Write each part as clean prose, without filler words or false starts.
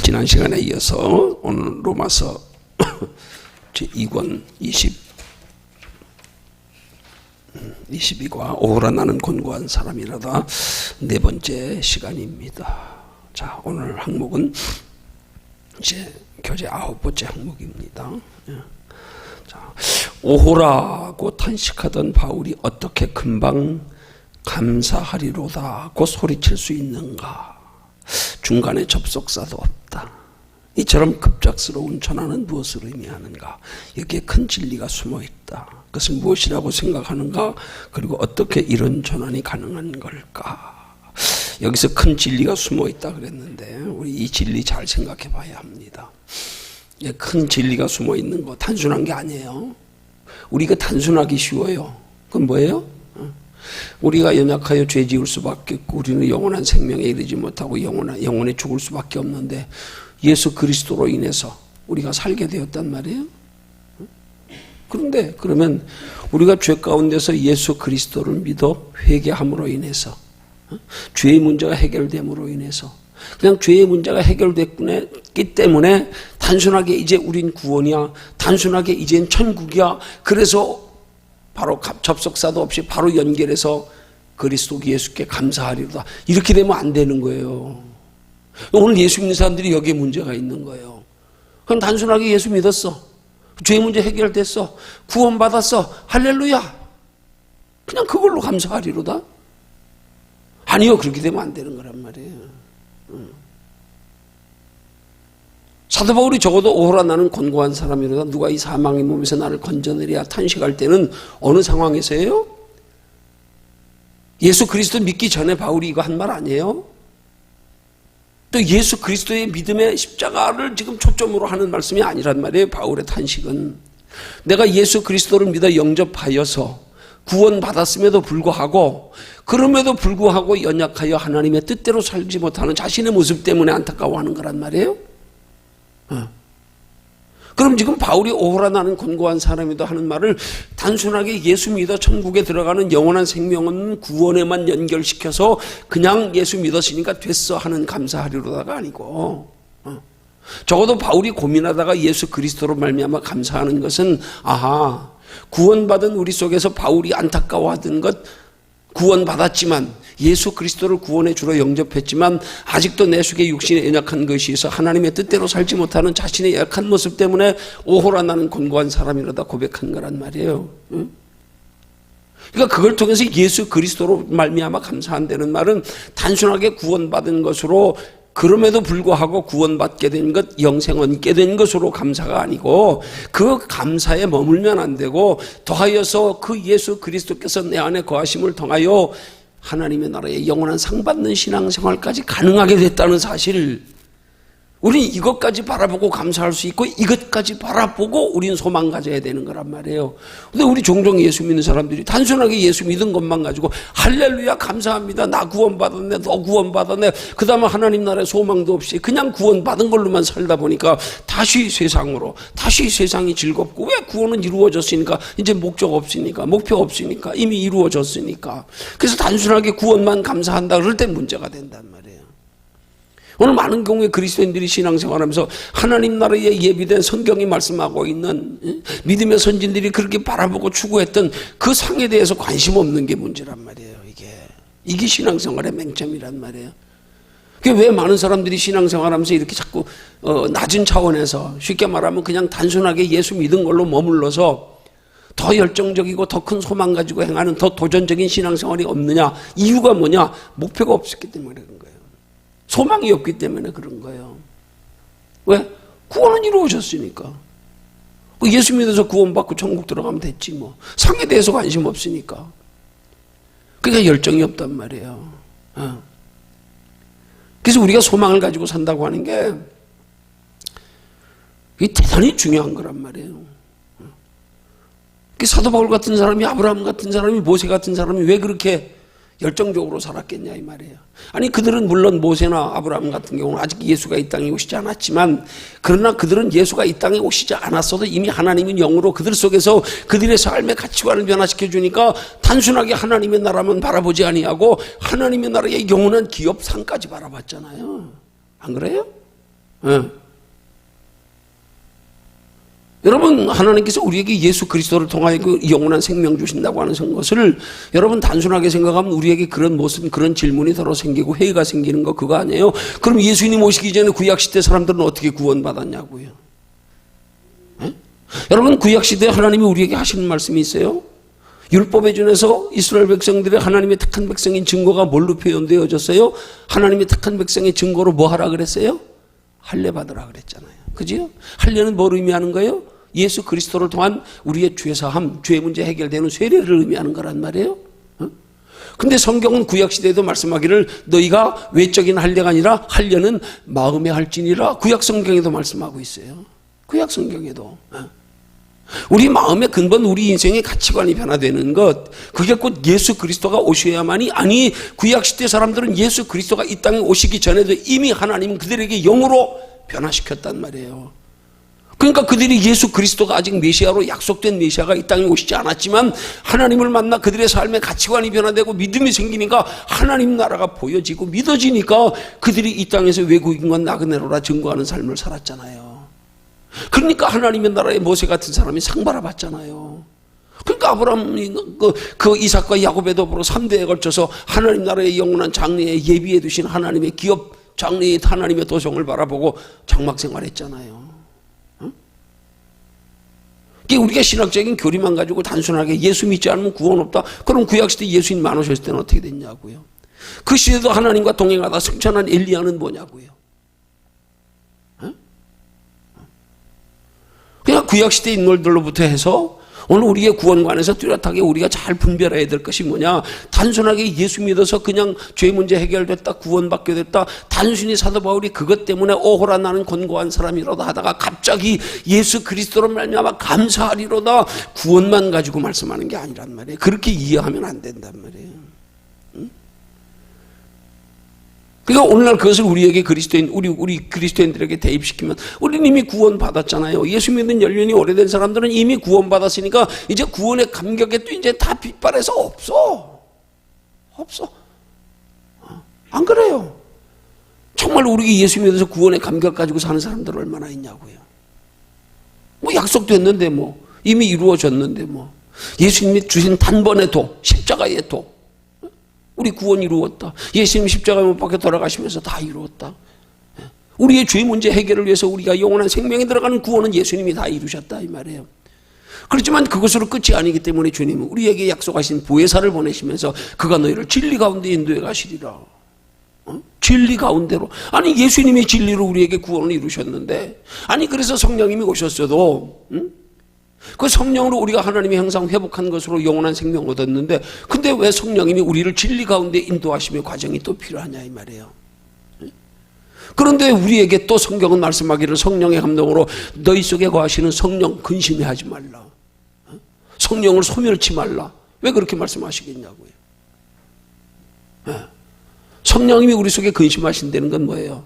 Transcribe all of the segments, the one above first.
지난 시간에 이어서 오늘 로마서 제2권 22과 오호라 나는 곤고한 사람이라다 네 번째 시간입니다. 자, 오늘 항목은 이제 교재 9번째 항목입니다. 자, 오호라고 탄식하던 바울이 어떻게 금방 감사하리로다고 소리칠 수 있는가? 중간에 접속사도 없다. 이처럼 급작스러운 전환은 무엇을 의미하는가? 여기에 큰 진리가 숨어있다. 그것은 무엇이라고 생각하는가? 그리고 어떻게 이런 전환이 가능한 걸까? 여기서 큰 진리가 숨어있다 그랬는데 우리 이 진리 잘 생각해 봐야 합니다. 큰 진리가 숨어있는 거 단순한 게 아니에요. 우리가 단순하기 쉬워요. 그건 뭐예요? 우리가 연약하여 죄 지을 수밖에 없고 우리는 영원한 생명에 이르지 못하고 영원에 죽을 수밖에 없는데 예수 그리스도로 인해서 우리가 살게 되었단 말이에요. 그런데 그러면 우리가 죄 가운데서 예수 그리스도를 믿어 회개함으로 인해서 죄의 문제가 해결됨으로 인해서 그냥 죄의 문제가 해결됐기 때문에 단순하게 이제 우린 구원이야, 단순하게 이젠 천국이야, 그래서 바로 접속사도 없이 바로 연결해서 그리스도 예수께 감사하리로다 이렇게 되면 안 되는 거예요. 오늘 예수 믿는 사람들이 여기에 문제가 있는 거예요. 그럼 단순하게 예수 믿었어, 죄 문제 해결됐어, 구원받았어, 할렐루야, 그냥 그걸로 감사하리로다? 아니요, 그렇게 되면 안 되는 거란 말이에요. 사도 바울이 적어도 오호라 나는 곤고한 사람이로다, 누가 이 사망의 몸에서 나를 건져내랴 탄식할 때는 어느 상황에서예요? 예수 그리스도 믿기 전에 바울이 이거 한 말 아니에요? 또 예수 그리스도의 믿음의 십자가를 지금 초점으로 하는 말씀이 아니란 말이에요. 바울의 탄식은 내가 예수 그리스도를 믿어 영접하여서 구원받았음에도 불구하고 그럼에도 불구하고 연약하여 하나님의 뜻대로 살지 못하는 자신의 모습 때문에 안타까워하는 거란 말이에요. 그럼 지금 바울이 오호라 나는 곤고한 사람이다 하는 말을 단순하게 예수 믿어 천국에 들어가는 영원한 생명은 구원에만 연결시켜서 그냥 예수 믿었으니까 됐어 하는 감사하리로다가 아니고, 적어도 바울이 고민하다가 예수 그리스도로 말미암아 감사하는 것은 아하, 구원받은 우리 속에서 바울이 안타까워하던 것, 구원받았지만 예수 그리스도를 구원의 주로 영접했지만 아직도 내 속에 육신에 연약한 것이 있어 하나님의 뜻대로 살지 못하는 자신의 약한 모습 때문에 오호라 나는 곤고한 사람이라다 고백한 거란 말이에요. 그러니까 그걸 통해서 예수 그리스도로 말미암아 감사한다는 말은 단순하게 구원받은 것으로, 그럼에도 불구하고 구원받게 된 것, 영생 얻게 된 것으로 감사가 아니고 그 감사에 머물면 안 되고 더하여서 그 예수 그리스도께서 내 안에 거하심을 통하여 하나님의 나라에 영원한 상 받는 신앙생활까지 가능하게 됐다는 사실, 우리는 이것까지 바라보고 감사할 수 있고 이것까지 바라보고 우리는 소망 가져야 되는 거란 말이에요. 근데 우리 종종 예수 믿는 사람들이 단순하게 예수 믿은 것만 가지고 할렐루야 감사합니다, 나 구원받았네, 너 구원받았네, 그 다음에 하나님 나라에 소망도 없이 그냥 구원받은 걸로만 살다 보니까 다시 세상으로, 다시 세상이 즐겁고, 왜? 구원은 이루어졌으니까, 이제 목적 없으니까, 목표 없으니까, 이미 이루어졌으니까. 그래서 단순하게 구원만 감사한다 그럴 때 문제가 된단 말이에요. 오늘 많은 경우에 그리스도인들이 신앙생활하면서 하나님 나라에 예비된 성경이 말씀하고 있는 믿음의 선진들이 그렇게 바라보고 추구했던 그 상에 대해서 관심 없는 게 문제란 말이에요. 이게 신앙생활의 맹점이란 말이에요. 그게 왜 많은 사람들이 신앙생활하면서 이렇게 자꾸 낮은 차원에서, 쉽게 말하면 그냥 단순하게 예수 믿은 걸로 머물러서 더 열정적이고 더 큰 소망 가지고 행하는 더 도전적인 신앙생활이 없느냐? 이유가 뭐냐? 목표가 없었기 때문에 그런 거예요. 소망이 없기 때문에 그런 거예요. 왜? 구원은 이루어졌으니까. 예수 믿어서 구원받고 천국 들어가면 됐지 뭐. 상에 대해서 관심 없으니까. 그러니까 열정이 없단 말이에요. 그래서 우리가 소망을 가지고 산다고 하는 게 이게 대단히 중요한 거란 말이에요. 사도 바울 같은 사람이, 아브라함 같은 사람이, 모세 같은 사람이 왜 그렇게 열정적으로 살았겠냐 이 말이에요. 아니 그들은 물론 모세나 아브라함 같은 경우는 아직 예수가 이 땅에 오시지 않았지만, 그러나 그들은 예수가 이 땅에 오시지 않았어도 이미 하나님은 영으로 그들 속에서 그들의 삶의 가치관을 변화시켜 주니까 단순하게 하나님의 나라만 바라보지 아니하고 하나님의 나라의 영원한 기업상까지 바라봤잖아요. 안 그래요? 예. 여러분, 하나님께서 우리에게 예수 그리스도를 통하여 그 영원한 생명 주신다고 하는 것을 여러분 단순하게 생각하면 우리에게 그런 무슨 그런 질문이 서로 생기고 회의가 생기는 거 그거 아니에요? 그럼 예수님 오시기 전에 구약시대 사람들은 어떻게 구원받았냐고요? 에? 여러분, 구약시대에 하나님이 우리에게 하시는 말씀이 있어요? 율법에 준해서 이스라엘 백성들의 하나님의 택한 백성인 증거가 뭘로 표현되어졌어요? 하나님의 택한 백성의 증거로 뭐 하라 그랬어요? 할례 받으라 그랬잖아요. 그죠? 할례는 뭘 의미하는 거예요? 예수 그리스도를 통한 우리의 죄사함, 죄 문제 해결되는 세례를 의미하는 거란 말이에요. 근데 성경은 구약시대에도 말씀하기를 너희가 외적인 할례가 아니라 할례는 마음의 할지니라 구약 성경에도 말씀하고 있어요. 구약 성경에도. 우리 마음의 근본, 우리 인생의 가치관이 변화되는 것, 그게 곧 예수 그리스도가 오셔야만이, 아니 구약시대 사람들은 예수 그리스도가 이 땅에 오시기 전에도 이미 하나님은 그들에게 영으로 변화시켰단 말이에요. 그러니까 그들이 예수 그리스도가 아직 메시아로 약속된 메시아가 이 땅에 오시지 않았지만 하나님을 만나 그들의 삶의 가치관이 변화되고 믿음이 생기니까 하나님 나라가 보여지고 믿어지니까 그들이 이 땅에서 외국인과 나그네로라 증거하는 삶을 살았잖아요. 그러니까 하나님의 나라의 모세 같은 사람이 상 받아봤잖아요. 그러니까 아브라함이 그 이삭과 야곱의 더불어 3대에 걸쳐서 하나님 나라의 영원한 장래에 예비해 두신 하나님의 기업 장래의 하나님의 도성을 바라보고 장막 생활했잖아요. 이게 우리가 신학적인 교리만 가지고 단순하게 예수 믿지 않으면 구원 없다. 그럼 구약시대 예수님 안 오셨을 때는 어떻게 됐냐고요. 그 시대도 하나님과 동행하다 승천한 엘리야는 뭐냐고요. 그냥 구약시대 인물들로부터 해서 오늘 우리의 구원관에서 뚜렷하게 우리가 잘 분별해야 될 것이 뭐냐. 단순하게 예수 믿어서 그냥 죄 문제 해결됐다, 구원받게 됐다, 단순히 사도 바울이 그것 때문에 오호라 나는 곤고한 사람이로다 하다가 갑자기 예수 그리스도로 말미암아 감사하리로다 구원만 가지고 말씀하는 게 아니란 말이에요. 그렇게 이해하면 안 된단 말이에요. 그러니까 오늘날 그것을 우리에게 우리 그리스도인들에게 대입시키면 우리는 이미 구원 받았잖아요. 예수 믿는 연륜이 오래된 사람들은 이미 구원 받았으니까 이제 구원의 감격에 또 이제 다 빗발해서 없어. 안 그래요? 정말 우리 예수 믿어서 구원의 감격 가지고 사는 사람들 얼마나 있냐고요. 뭐 약속됐는데 뭐 이미 이루어졌는데 뭐 예수님이 주신 단번의 도, 십자가의 도. 우리 구원 이루었다. 예수님 십자가 못 박혀 돌아가시면서 다 이루었다. 우리의 죄 문제 해결을 위해서 우리가 영원한 생명에 들어가는 구원은 예수님이 다 이루셨다 이 말이에요. 그렇지만 그것으로 끝이 아니기 때문에 주님은 우리에게 약속하신 보혜사를 보내시면서 그가 너희를 진리 가운데 인도해 가시리라. 진리 가운데로. 아니 예수님이 진리로 우리에게 구원을 이루셨는데, 아니 그래서 성령님이 오셨어도 그 성령으로 우리가 하나님의 형상 회복한 것으로 영원한 생명 얻었는데, 근데 왜 성령님이 우리를 진리 가운데 인도하시며 과정이 또 필요하냐 이 말이에요. 그런데 우리에게 또 성경은 말씀하기를 성령의 감동으로 너희 속에 거하시는 성령 근심해하지 말라. 성령을 소멸치 말라. 왜 그렇게 말씀하시겠냐고요. 성령님이 우리 속에 근심하신다는 건 뭐예요?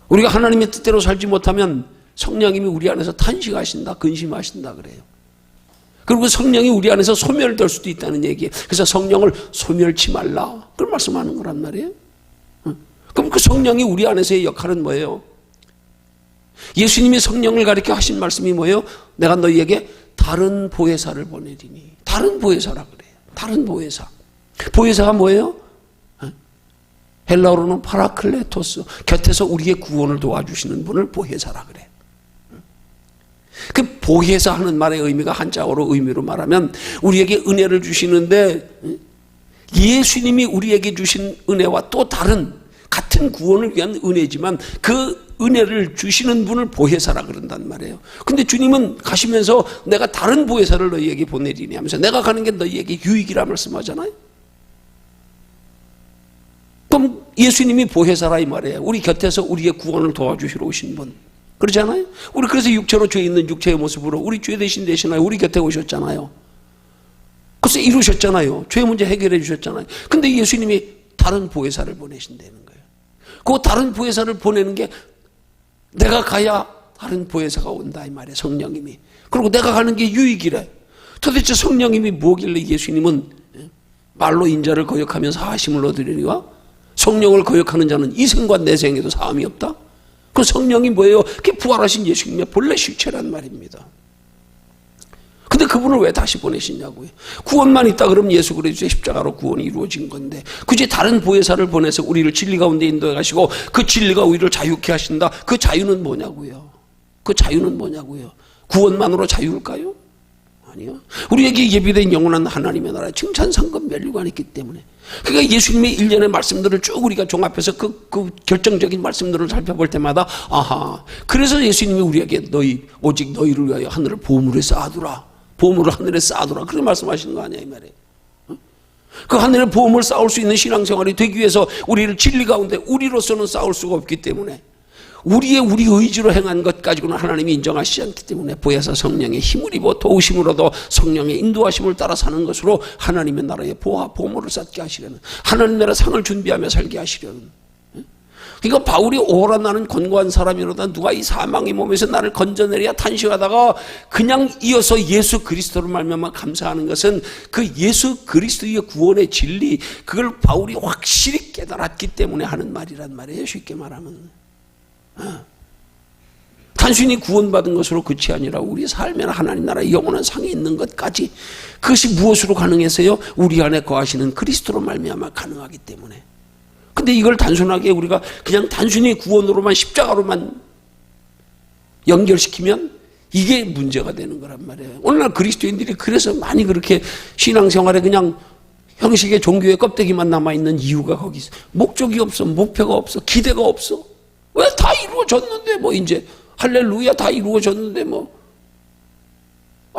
우리가 하나님의 뜻대로 살지 못하면 성령님이 우리 안에서 탄식하신다, 근심하신다 그래요. 그리고 성령이 우리 안에서 소멸될 수도 있다는 얘기예요. 그래서 성령을 소멸치 말라. 그걸 말씀하는 거란 말이에요. 그럼 그 성령이 우리 안에서의 역할은 뭐예요? 예수님이 성령을 가리켜 하신 말씀이 뭐예요? 내가 너희에게 다른 보혜사를 보내리니. 다른 보혜사라 그래요. 다른 보혜사. 보혜사가 뭐예요? 헬라어로는 파라클레토스. 곁에서 우리의 구원을 도와주시는 분을 보혜사라 그래요. 그 보혜사 하는 말의 의미가 한자어로 의미로 말하면 우리에게 은혜를 주시는데 예수님이 우리에게 주신 은혜와 또 다른 같은 구원을 위한 은혜지만 그 은혜를 주시는 분을 보혜사라 그런단 말이에요. 근데 주님은 가시면서 내가 다른 보혜사를 너희에게 보내리니 하면서 내가 가는 게 너희에게 유익이라 말씀하잖아요. 그럼 예수님이 보혜사라 이 말이에요. 우리 곁에서 우리의 구원을 도와주시러 오신 분. 그렇잖아요. 우리 그래서 육체로 죄 있는 육체의 모습으로 우리 죄 대신 대신하여 우리 곁에 오셨잖아요. 그래서 이루셨잖아요. 죄 문제 해결해 주셨잖아요. 근데 예수님이 다른 보혜사를 보내신다는 거예요. 그 다른 보혜사를 보내는 게 내가 가야 다른 보혜사가 온다 이 말이에요. 성령님이. 그리고 내가 가는 게 유익이래. 도대체 성령님이 뭐길래 예수님은 말로 인자를 거역하면 사하심을 얻으려니와 성령을 거역하는 자는 이 생과 내 생에도 사함이 없다? 그 성령이 뭐예요? 그게 부활하신 예수님의 본래 실체란 말입니다. 근데 그분을 왜 다시 보내시냐고요. 구원만 있다 그러면 예수 그리스도의 십자가로 구원이 이루어진 건데 굳이 다른 보혜사를 보내서 우리를 진리 가운데 인도해 가시고 그 진리가 우리를 자유케 하신다. 그 자유는 뭐냐고요. 그 자유는 뭐냐고요. 구원만으로 자유일까요? 아니요. 우리에게 예비된 영원한 하나님의 나라에 칭찬, 상급, 멸류관이 있기 때문에. 그러니까 예수님의 일련의 말씀들을 쭉 우리가 종합해서 그 결정적인 말씀들을 살펴볼 때마다 아하, 그래서 예수님이 우리에게 오직 너희를 위하여 하늘을 보물에 쌓아두라. 보물을 하늘에 쌓아두라. 그렇게 말씀하시는 거 아니야 이 말이에요. 그 하늘에 보물을 쌓을 수 있는 신앙생활이 되기 위해서 우리를 진리 가운데 우리로서는 쌓을 수가 없기 때문에 우리 의지로 행한 것 가지고는 하나님이 인정하시지 않기 때문에 보혜사 성령의 힘을 입어 도우심으로도 성령의 인도하심을 따라 사는 것으로 하나님의 나라의 보물을 쌓게 하시려는, 하나님 나라 상을 준비하며 살게 하시려는. 그러니까 바울이 오호라 나는 권고한 사람이로다 누가 이 사망의 몸에서 나를 건져내랴 탄식하다가 그냥 이어서 예수 그리스도를 말미암아 감사하는 것은 그 예수 그리스도의 구원의 진리, 그걸 바울이 확실히 깨달았기 때문에 하는 말이란 말이에요. 쉽게 말하면 단순히 구원받은 것으로 끝이 아니라 우리 삶에는 하나님 나라의 영원한 상이 있는 것까지, 그것이 무엇으로 가능해서요? 우리 안에 거하시는 그리스도로 말미암아 가능하기 때문에. 근데 이걸 단순하게 우리가 그냥 단순히 구원으로만 십자가로만 연결시키면 이게 문제가 되는 거란 말이에요. 오늘날 그리스도인들이 그래서 많이 그렇게 신앙생활에 그냥 형식의 종교의 껍데기만 남아있는 이유가 거기 있어. 목적이 없어, 목표가 없어, 기대가 없어. 왜? 다 이루어졌는데 뭐 이제 할렐루야 다 이루어졌는데 뭐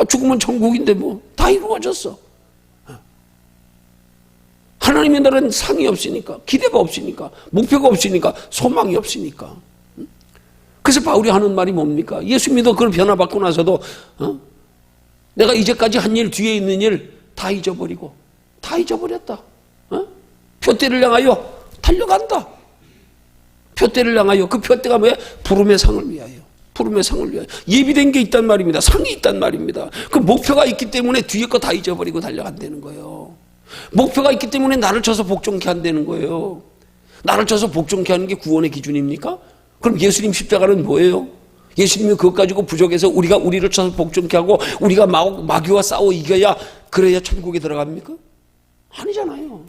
죽으면 천국인데 뭐 다 이루어졌어. 하나님의 나라는 상이 없으니까, 기대가 없으니까, 목표가 없으니까, 소망이 없으니까. 그래서 바울이 하는 말이 뭡니까? 예수 믿어 그걸 변화받고 나서도 내가 이제까지 한 일, 뒤에 있는 일 다 잊어버리고 다 잊어버렸다. 표대를 향하여 달려간다. 표대를 향하여. 그 표대가 뭐야? 부름의 상을 위하여. 부름의 상을 위하여. 예비된 게 있단 말입니다. 상이 있단 말입니다. 그 목표가 있기 때문에 뒤에 거 다 잊어버리고 달려간다는 거예요. 목표가 있기 때문에 나를 쳐서 복종케 한다는 거예요. 나를 쳐서 복종케 하는 게 구원의 기준입니까? 그럼 예수님 십자가는 뭐예요? 예수님이 그것 가지고 부족해서 우리가 우리를 쳐서 복종케 하고 우리가 마귀와 싸워 이겨야, 그래야 천국에 들어갑니까? 아니잖아요.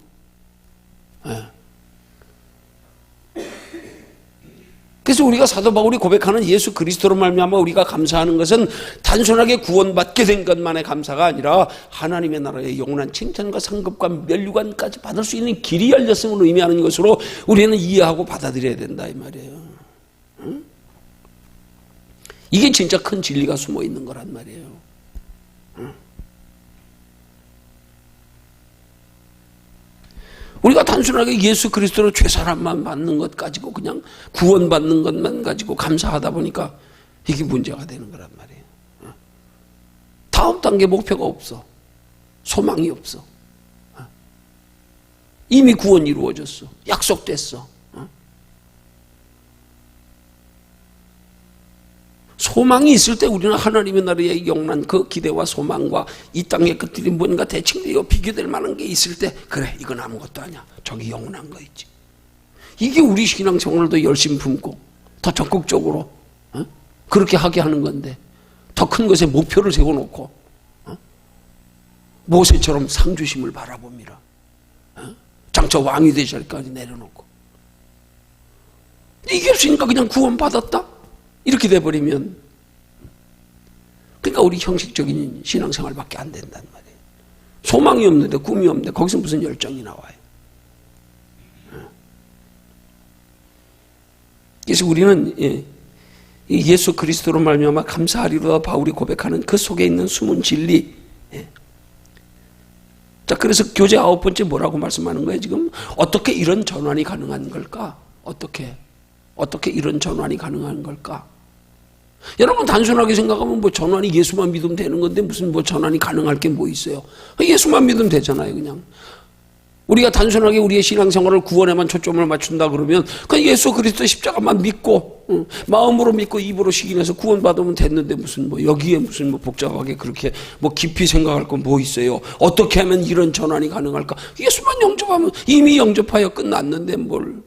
네. 그래서 우리가 사도 바울이 고백하는 예수 그리스도로 말미암아 우리가 감사하는 것은 단순하게 구원받게 된 것만의 감사가 아니라 하나님의 나라의 영원한 칭찬과 상급과 멸류관까지 받을 수 있는 길이 열렸음을 의미하는 것으로 우리는 이해하고 받아들여야 된다 이 말이에요. 응? 이게 진짜 큰 진리가 숨어 있는 거란 말이에요. 응? 우리가 단순하게 예수 그리스도로 죄사함만 받는 것 가지고 그냥 구원받는 것만 가지고 감사하다 보니까 이게 문제가 되는 거란 말이에요. 다음 단계 목표가 없어. 소망이 없어. 이미 구원이 이루어졌어. 약속됐어. 소망이 있을 때 우리는 하나님의 나라의 영원한 그 기대와 소망과 이 땅의 것들이 뭔가 대칭되어 비교될 만한 게 있을 때, 그래 이건 아무것도 아니야, 저기 영원한 거 있지. 이게 우리 신앙생활도 열심히 품고 더 적극적으로 그렇게 하게 하는 건데, 더 큰 것에 목표를 세워놓고 모세처럼 상주심을 바라봅니다. 장차 왕이 되실까지 내려놓고, 이게 없으니까 그냥 구원받았다? 이렇게 돼버리면, 그러니까 우리 형식적인 신앙생활밖에 안 된단 말이에요. 소망이 없는데, 꿈이 없는데 거기서 무슨 열정이 나와요. 그래서 우리는 예수 그리스도로 말미암아 감사하리로다 바울이 고백하는 그 속에 있는 숨은 진리. 자, 그래서 교재 9번째 뭐라고 말씀하는 거예요 지금? 어떻게 이런 전환이 가능한 걸까? 어떻게 이런 전환이 가능한 걸까? 여러분 단순하게 생각하면 뭐 전환이 예수만 믿으면 되는 건데 무슨 뭐 전환이 가능할 게 뭐 있어요? 예수만 믿으면 되잖아요. 그냥 우리가 단순하게 우리의 신앙생활을 구원에만 초점을 맞춘다 그러면 그냥 예수 그리스도 십자가만 믿고 마음으로 믿고 입으로 시인해서 구원받으면 됐는데 무슨 뭐 여기에 무슨 뭐 복잡하게 그렇게 뭐 깊이 생각할 건 뭐 있어요? 어떻게 하면 이런 전환이 가능할까? 예수만 영접하면 이미 영접하여 끝났는데 뭘?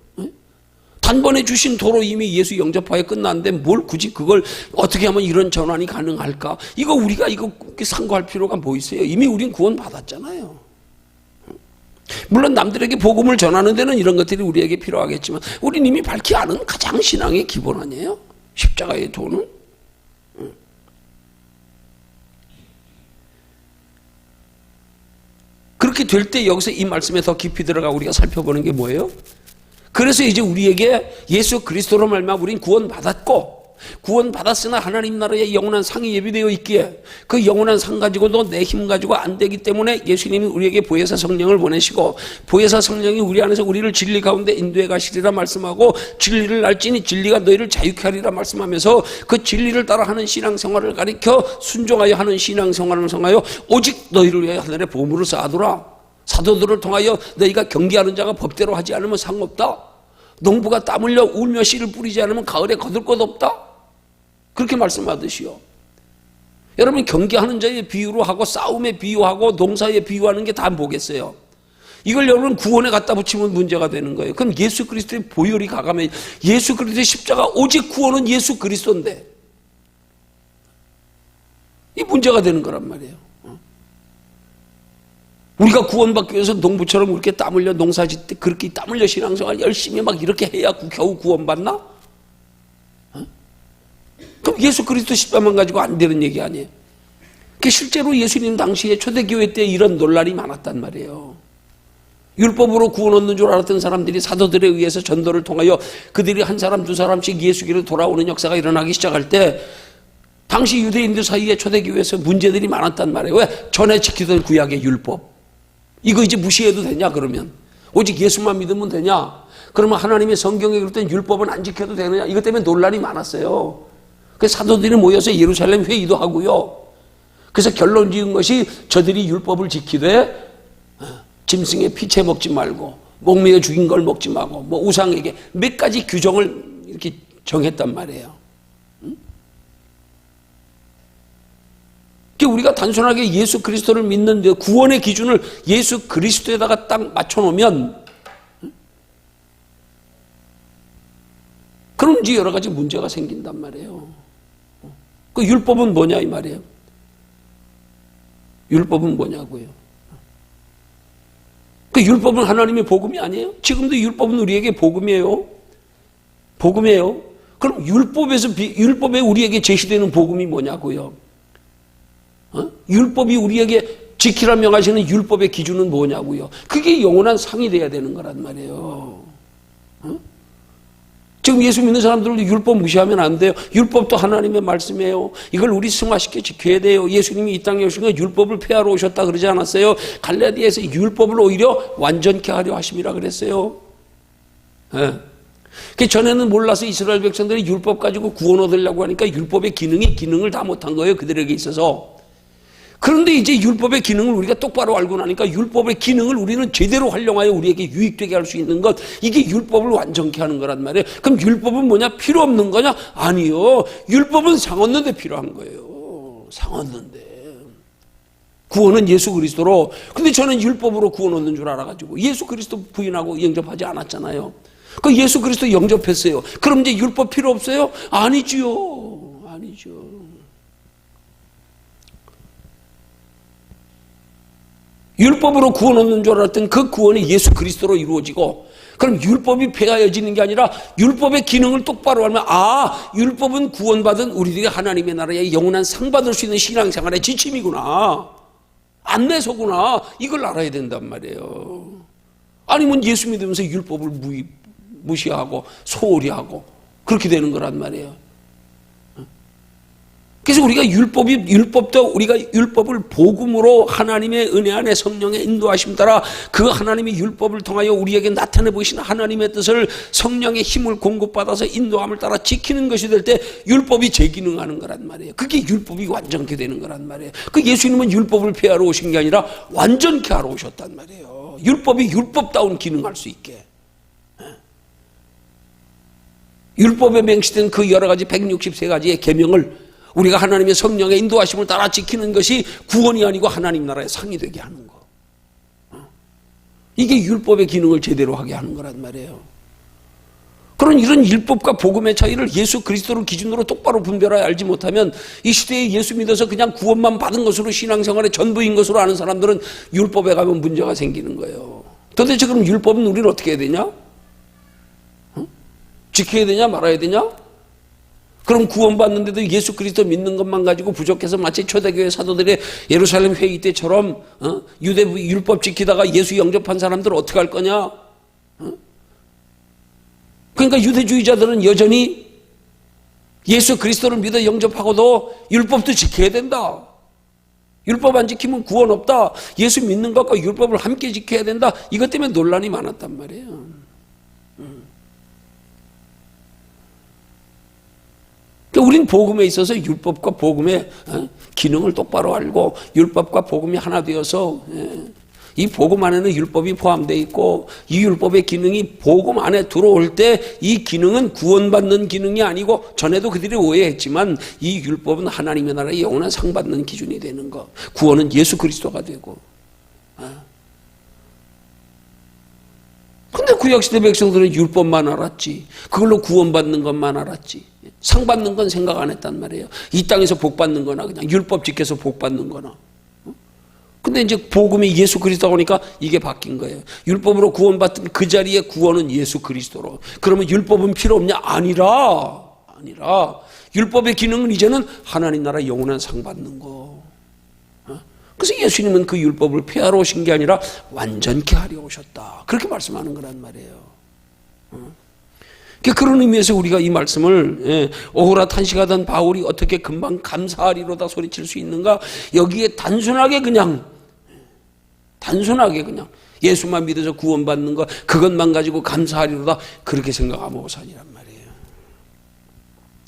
단번에 주신 도로 이미 예수 영접하여 끝났는데 뭘 굳이 그걸 어떻게 하면 이런 전환이 가능할까? 이거 우리가 이거 상고할 필요가 뭐 있어요? 이미 우린 구원 받았잖아요. 물론 남들에게 복음을 전하는 데는 이런 것들이 우리에게 필요하겠지만 우린 이미 밝히 아는 가장 신앙의 기본 아니에요? 십자가의 도는? 그렇게 될 때 여기서 이 말씀에 더 깊이 들어가 우리가 살펴보는 게 뭐예요? 그래서 이제 우리에게 예수 그리스도로 말미암아 우린 구원받았고, 구원받았으나 하나님 나라의 영원한 상이 예비되어 있기에 그 영원한 상 가지고도 내 힘 가지고 안 되기 때문에 예수님이 우리에게 보혜사 성령을 보내시고, 보혜사 성령이 우리 안에서 우리를 진리 가운데 인도해 가시리라 말씀하고, 진리를 알지니 진리가 너희를 자유케 하리라 말씀하면서 그 진리를 따라하는 신앙생활을 가리켜 순종하여 하는 신앙생활을 성하여 오직 너희를 위하여 하늘의 보물을 쌓아두라. 사도들을 통하여 너희가 경계하는 자가 법대로 하지 않으면 상없다. 농부가 땀 흘려 울며 씨를 뿌리지 않으면 가을에 거둘 것 없다. 그렇게 말씀하듯이요. 여러분, 경계하는 자의 비유로 하고 싸움에 비유하고 농사에 비유하는 게 다 뭐겠어요? 이걸 여러분 구원에 갖다 붙이면 문제가 되는 거예요. 그럼 예수 그리스도의 보혈이 가감해, 예수 그리스도의 십자가, 오직 구원은 예수 그리스도인데 이 문제가 되는 거란 말이에요. 우리가 구원받기 위해서 농부처럼 그렇게 땀 흘려 농사 짓때 그렇게 땀 흘려 신앙생활 열심히 막 이렇게 해야 겨우 구원받나? 그럼 예수 그리스도 십자만 가지고 안 되는 얘기 아니에요. 실제로 예수님 당시에 초대교회 때 이런 논란이 많았단 말이에요. 율법으로 구원 얻는 줄 알았던 사람들이 사도들에 의해서 전도를 통하여 그들이 한 사람 두 사람씩 예수께로 돌아오는 역사가 일어나기 시작할 때 당시 유대인들 사이에 초대교회에서 문제들이 많았단 말이에요. 왜? 전에 지키던 구약의 율법 이거 이제 무시해도 되냐? 그러면 오직 예수만 믿으면 되냐? 그러면 하나님의 성경에 그랬던 율법은 안 지켜도 되느냐? 이것 때문에 논란이 많았어요. 그래서 사도들이 모여서 예루살렘 회의도 하고요. 그래서 결론 지은 것이 저들이 율법을 지키되 짐승의 피채 먹지 말고 목매어 죽인 걸 먹지 말고 뭐 우상에게 몇 가지 규정을 이렇게 정했단 말이에요. 우리가 단순하게 예수 그리스도를 믿는 구원의 기준을 예수 그리스도에다가 딱 맞춰놓으면 그럼 이제 여러 가지 문제가 생긴단 말이에요. 그 율법은 뭐냐 이 말이에요. 율법은 뭐냐고요. 그 율법은 하나님의 복음이 아니에요? 지금도 율법은 우리에게 복음이에요. 복음이에요. 그럼 율법에 우리에게 제시되는 복음이 뭐냐고요. 율법이 우리에게 지키라 명하시는 율법의 기준은 뭐냐고요. 그게 영원한 상이 돼야 되는 거란 말이에요. 지금 예수 믿는 사람들도 율법 무시하면 안 돼요. 율법도 하나님의 말씀이에요. 이걸 우리 승화시켜 지켜야 돼요. 예수님이 이 땅에 오신 건 율법을 폐하러 오셨다 그러지 않았어요? 갈라디아에서 율법을 오히려 완전케 하려 하심이라 그랬어요. 그 전에는 몰라서 이스라엘 백성들이 율법 가지고 구원 얻으려고 하니까 율법의 기능을 다 못한 거예요. 그들에게 있어서. 그런데 이제 율법의 기능을 우리가 똑바로 알고 나니까 율법의 기능을 우리는 제대로 활용하여 우리에게 유익되게 할 수 있는 것, 이게 율법을 완전케 하는 거란 말이에요. 그럼 율법은 뭐냐? 필요 없는 거냐? 아니요. 율법은 상 얻는데 필요한 거예요. 상 얻는데. 구원은 예수 그리스도로. 근데 저는 율법으로 구원 얻는 줄 알아가지고 예수 그리스도 부인하고 영접하지 않았잖아요. 그 예수 그리스도 영접했어요. 그럼 이제 율법 필요 없어요? 아니죠. 아니죠. 율법으로 구원 얻는 줄 알았던 그 구원이 예수 그리스도로 이루어지고, 그럼 율법이 폐하여지는 게 아니라 율법의 기능을 똑바로 알면 율법은 구원받은 우리들이 하나님의 나라에 영원한 상 받을 수 있는 신앙생활의 지침이구나, 안내서구나, 이걸 알아야 된단 말이에요. 아니면 예수 믿으면서 율법을 무시하고 소홀히 하고 그렇게 되는 거란 말이에요. 그래서 우리가 율법도 우리가 율법을 복음으로 하나님의 은혜 안에 성령의 인도하심 따라 그 하나님의 율법을 통하여 우리에게 나타내 보이시는 하나님의 뜻을 성령의 힘을 공급받아서 인도함을 따라 지키는 것이 될 때 율법이 재기능하는 거란 말이에요. 그게 율법이 완전케 되는 거란 말이에요. 그 예수님은 율법을 폐하러 오신 게 아니라 완전케 하러 오셨단 말이에요. 율법이 율법다운 기능할 수 있게. 율법에 명시된 그 여러 가지 163가지의 계명을 우리가 하나님의 성령의 인도하심을 따라 지키는 것이 구원이 아니고 하나님 나라의 상이 되게 하는 거. 이게 율법의 기능을 제대로 하게 하는 거란 말이에요. 그런 이런 율법과 복음의 차이를 예수 그리스도를 기준으로 똑바로 분별하여 알지 못하면 이 시대에 예수 믿어서 그냥 구원만 받은 것으로 신앙생활의 전부인 것으로 아는 사람들은 율법에 가면 문제가 생기는 거예요. 도대체 그럼 율법은 우리는 어떻게 해야 되냐? 지켜야 되냐 말아야 되냐? 그럼 구원받는데도 예수 그리스도 믿는 것만 가지고 부족해서 마치 초대교회 사도들의 예루살렘 회의 때처럼 유대 율법 지키다가 예수 영접한 사람들 어떻게 할 거냐? 그러니까 유대주의자들은 여전히 예수 그리스도를 믿어 영접하고도 율법도 지켜야 된다. 율법 안 지키면 구원 없다. 예수 믿는 것과 율법을 함께 지켜야 된다. 이것 때문에 논란이 많았단 말이에요. 그러니까 우린 복음에 있어서 율법과 복음의 기능을 똑바로 알고 율법과 복음이 하나 되어서 이 복음 안에는 율법이 포함되어 있고 이 율법의 기능이 복음 안에 들어올 때 이 기능은 구원받는 기능이 아니고 전에도 그들이 오해했지만 이 율법은 하나님의 나라의 영원한 상 받는 기준이 되는 것. 구원은 예수 그리스도가 되고. 근데 구약시대 백성들은 율법만 알았지. 그걸로 구원받는 것만 알았지. 상 받는 건 생각 안 했단 말이에요. 이 땅에서 복 받는 거나 그냥 율법 지켜서 복 받는 거나. 근데 이제 복음이 예수 그리스도가 오니까 이게 바뀐 거예요. 율법으로 구원받던 그 자리에 구원은 예수 그리스도로. 그러면 율법은 필요 없냐? 아니라 율법의 기능은 이제는 하나님 나라 영원한 상 받는 거. 그래서 예수님은 그 율법을 폐하러 오신 게 아니라 완전케 하려 오셨다. 그렇게 말씀하는 거란 말이에요. 그런 의미에서 우리가 이 말씀을 오호라 탄식하던 바울이 어떻게 금방 감사하리로다 소리칠 수 있는가? 여기에 단순하게 그냥 예수만 믿어서 구원받는 것 그것만 가지고 감사하리로다 그렇게 생각하면 오산이란 말이에요.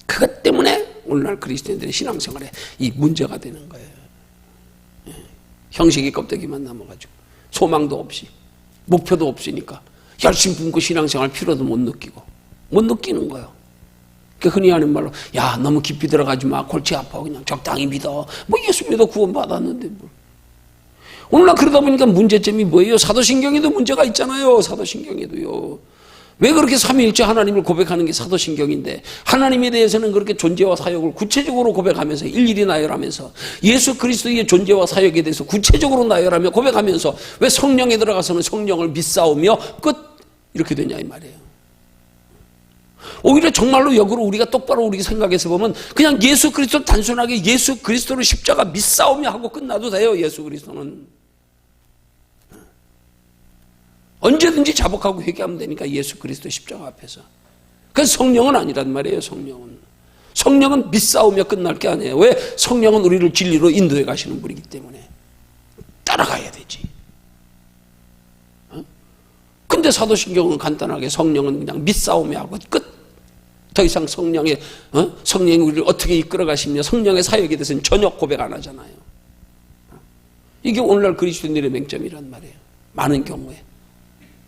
그것 때문에 오늘날 그리스도인들의 신앙생활에 이 문제가 되는 거예요. 형식이 껍데기만 남아가지고 소망도 없이 목표도 없으니까 열심히 굶고 신앙생활 필요도 못 느끼는 거예요. 그러니까 흔히 하는 말로 야 너무 깊이 들어가지 마 골치 아파 그냥 적당히 믿어 뭐 예수 믿어 구원 받았는데 뭘. 오늘날 그러다 보니까 문제점이 뭐예요? 사도신경에도 문제가 있잖아요. 사도신경에도요. 왜 그렇게 삼위일체 하나님을 고백하는 게 사도신경인데 하나님에 대해서는 그렇게 존재와 사역을 구체적으로 고백하면서 일일이 나열하면서 예수 그리스도의 존재와 사역에 대해서 구체적으로 나열하며 고백하면서 왜 성령에 들어가서는 성령을 믿사오며 끝 이렇게 되냐 이 말이에요. 오히려 정말로 역으로 우리가 똑바로 우리 생각해서 보면 그냥 예수 그리스도 단순하게 예수 그리스도를 십자가 믿사오며 하고 끝나도 돼요. 예수 그리스도는 언제든지 자복하고 회개하면 되니까 예수 그리스도 십자가 앞에서. 그래서 성령은 아니란 말이에요. 성령은 믿사오며 끝날 게 아니에요. 왜? 성령은 우리를 진리로 인도해 가시는 분이기 때문에 따라가야 되지. 근데 사도신경은 간단하게 성령은 그냥 믿사오며 하고 끝. 더 이상 성령이 우리를 어떻게 이끌어 가시며 성령의 사역에 대해서는 전혀 고백 안 하잖아요. 이게 오늘날 그리스도인들의 맹점이란 말이에요. 많은 경우에.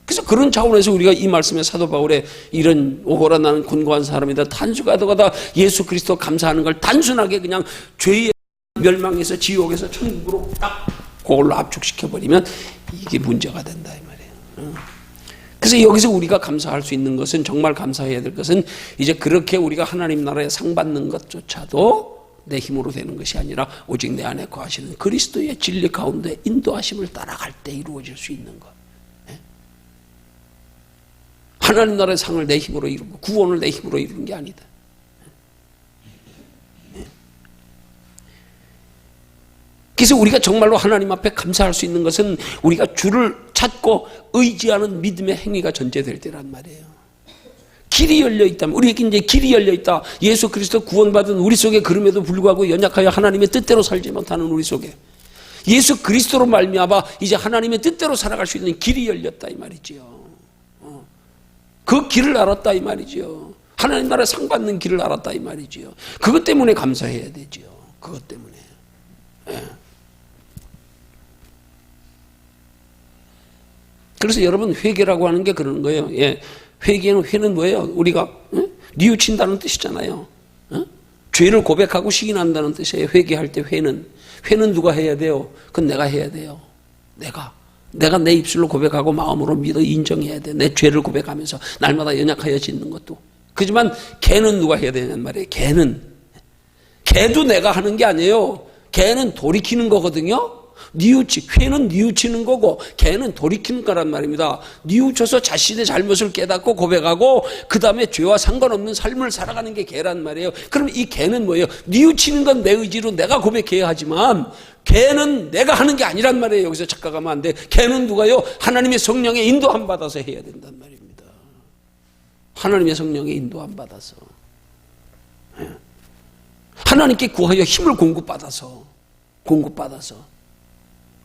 그래서 그런 차원에서 우리가 이 말씀에 사도 바울의 이런 오호라 나는 곤고한 사람이다 탄식하다가 예수 그리스도 감사하는 걸 단순하게 그냥 죄의 멸망에서 지옥에서 천국으로 딱 그걸로 압축시켜버리면 이게 문제가 된다 이 말이에요. 그래서 여기서 우리가 감사할 수 있는 것은 정말 감사해야 될 것은 이제 그렇게 우리가 하나님 나라에 상 받는 것조차도 내 힘으로 되는 것이 아니라 오직 내 안에 거하시는 그리스도의 진리 가운데 인도하심을 따라갈 때 이루어질 수 있는 것. 하나님 나라의 상을 내 힘으로 이루고 구원을 내 힘으로 이루는 게 아니다. 그래서 우리가 정말로 하나님 앞에 감사할 수 있는 것은 우리가 주를 찾고 의지하는 믿음의 행위가 전제될 때란 말이에요. 길이 열려 있다면 우리에게 이제 길이 열려 있다. 예수 그리스도 구원받은 우리 속에 그럼에도 불구하고 연약하여 하나님의 뜻대로 살지 못하는 우리 속에 예수 그리스도로 말미암아 이제 하나님의 뜻대로 살아갈 수 있는 길이 열렸다 이 말이지요. 그 길을 알았다 이 말이지요. 하나님 나라에 상 받는 길을 알았다 이 말이지요. 그것 때문에 감사해야 되지요. 그것 때문에. 그래서 여러분 회개라고 하는 게 그런 거예요. 회는 뭐예요? 우리가 뉘우친다는 뜻이잖아요. 죄를 고백하고 시인한다는 뜻이에요. 회개할 때 회는 누가 해야 돼요? 그건 내가 해야 돼요. 내가 내 입술로 고백하고 마음으로 믿어 인정해야 돼. 내 죄를 고백하면서 날마다 연약하여 짓는 것도. 그렇지만 걔는 누가 해야 되냔 말이에요. 걔도 내가 하는 게 아니에요. 걔는 돌이키는 거거든요. 회는 뉘우치는 거고 걔는 돌이키는 거란 말입니다. 뉘우쳐서 자신의 잘못을 깨닫고 고백하고 그 다음에 죄와 상관없는 삶을 살아가는 게 걔란 말이에요. 그럼 이 걔는 뭐예요? 뉘우치는 건 내 의지로 내가 고백해야 하지만 걔는 내가 하는 게 아니란 말이에요. 여기서 착각하면 안 돼. 걔는 누가요? 하나님의 성령의 인도함 받아서 해야 된단 말입니다. 하나님의 성령의 인도함 받아서, 하나님께 구하여 힘을 공급받아서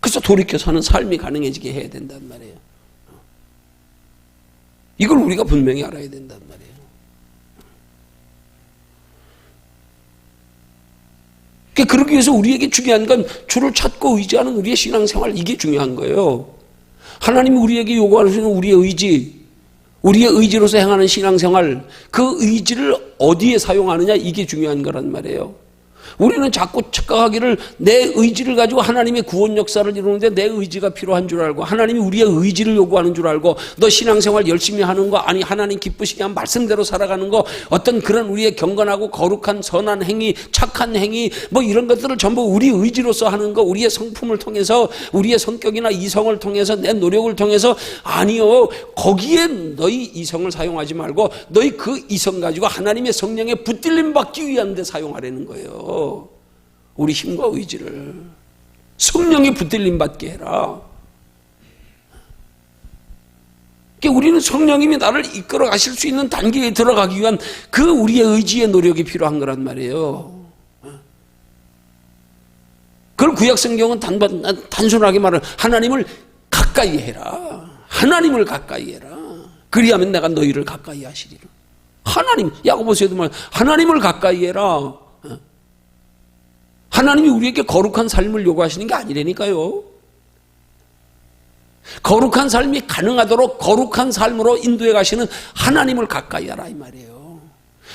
그래서 돌이켜 사는 삶이 가능해지게 해야 된단 말이에요. 이걸 우리가 분명히 알아야 된단 말이에요. 그러기 위해서 우리에게 중요한 건 주를 찾고 의지하는 우리의 신앙생활, 이게 중요한 거예요. 하나님이 우리에게 요구하시는 우리의 의지, 우리의 의지로서 행하는 신앙생활, 그 의지를 어디에 사용하느냐, 이게 중요한 거란 말이에요. 우리는 자꾸 착각하기를 내 의지를 가지고 하나님의 구원 역사를 이루는데 내 의지가 필요한 줄 알고 하나님이 우리의 의지를 요구하는 줄 알고 너 신앙생활 열심히 하는 거 아니 하나님 기쁘시게 한 말씀대로 살아가는 거 어떤 그런 우리의 경건하고 거룩한 선한 행위 착한 행위 뭐 이런 것들을 전부 우리 의지로서 하는 거 우리의 성품을 통해서 우리의 성격이나 이성을 통해서 내 노력을 통해서 아니요 거기에 너희 이성을 사용하지 말고 너희 그 이성 가지고 하나님의 성령에 붙들림 받기 위한 데 사용하라는 거예요. 우리 힘과 의지를 성령에 붙들림 받게 해라. 우리는 성령님이 나를 이끌어 가실 수 있는 단계에 들어가기 위한 그 우리의 의지의 노력이 필요한 거란 말이에요. 그걸 구약성경은 단순하게 말하는 하나님을 가까이 해라. 하나님을 가까이 해라. 그리하면 내가 너희를 가까이 하시리라. 하나님, 야고보서에도 말 하나님을 가까이 해라. 하나님이 우리에게 거룩한 삶을 요구하시는 게 아니라니까요. 거룩한 삶이 가능하도록 거룩한 삶으로 인도해 가시는 하나님을 가까이 하라 이 말이에요.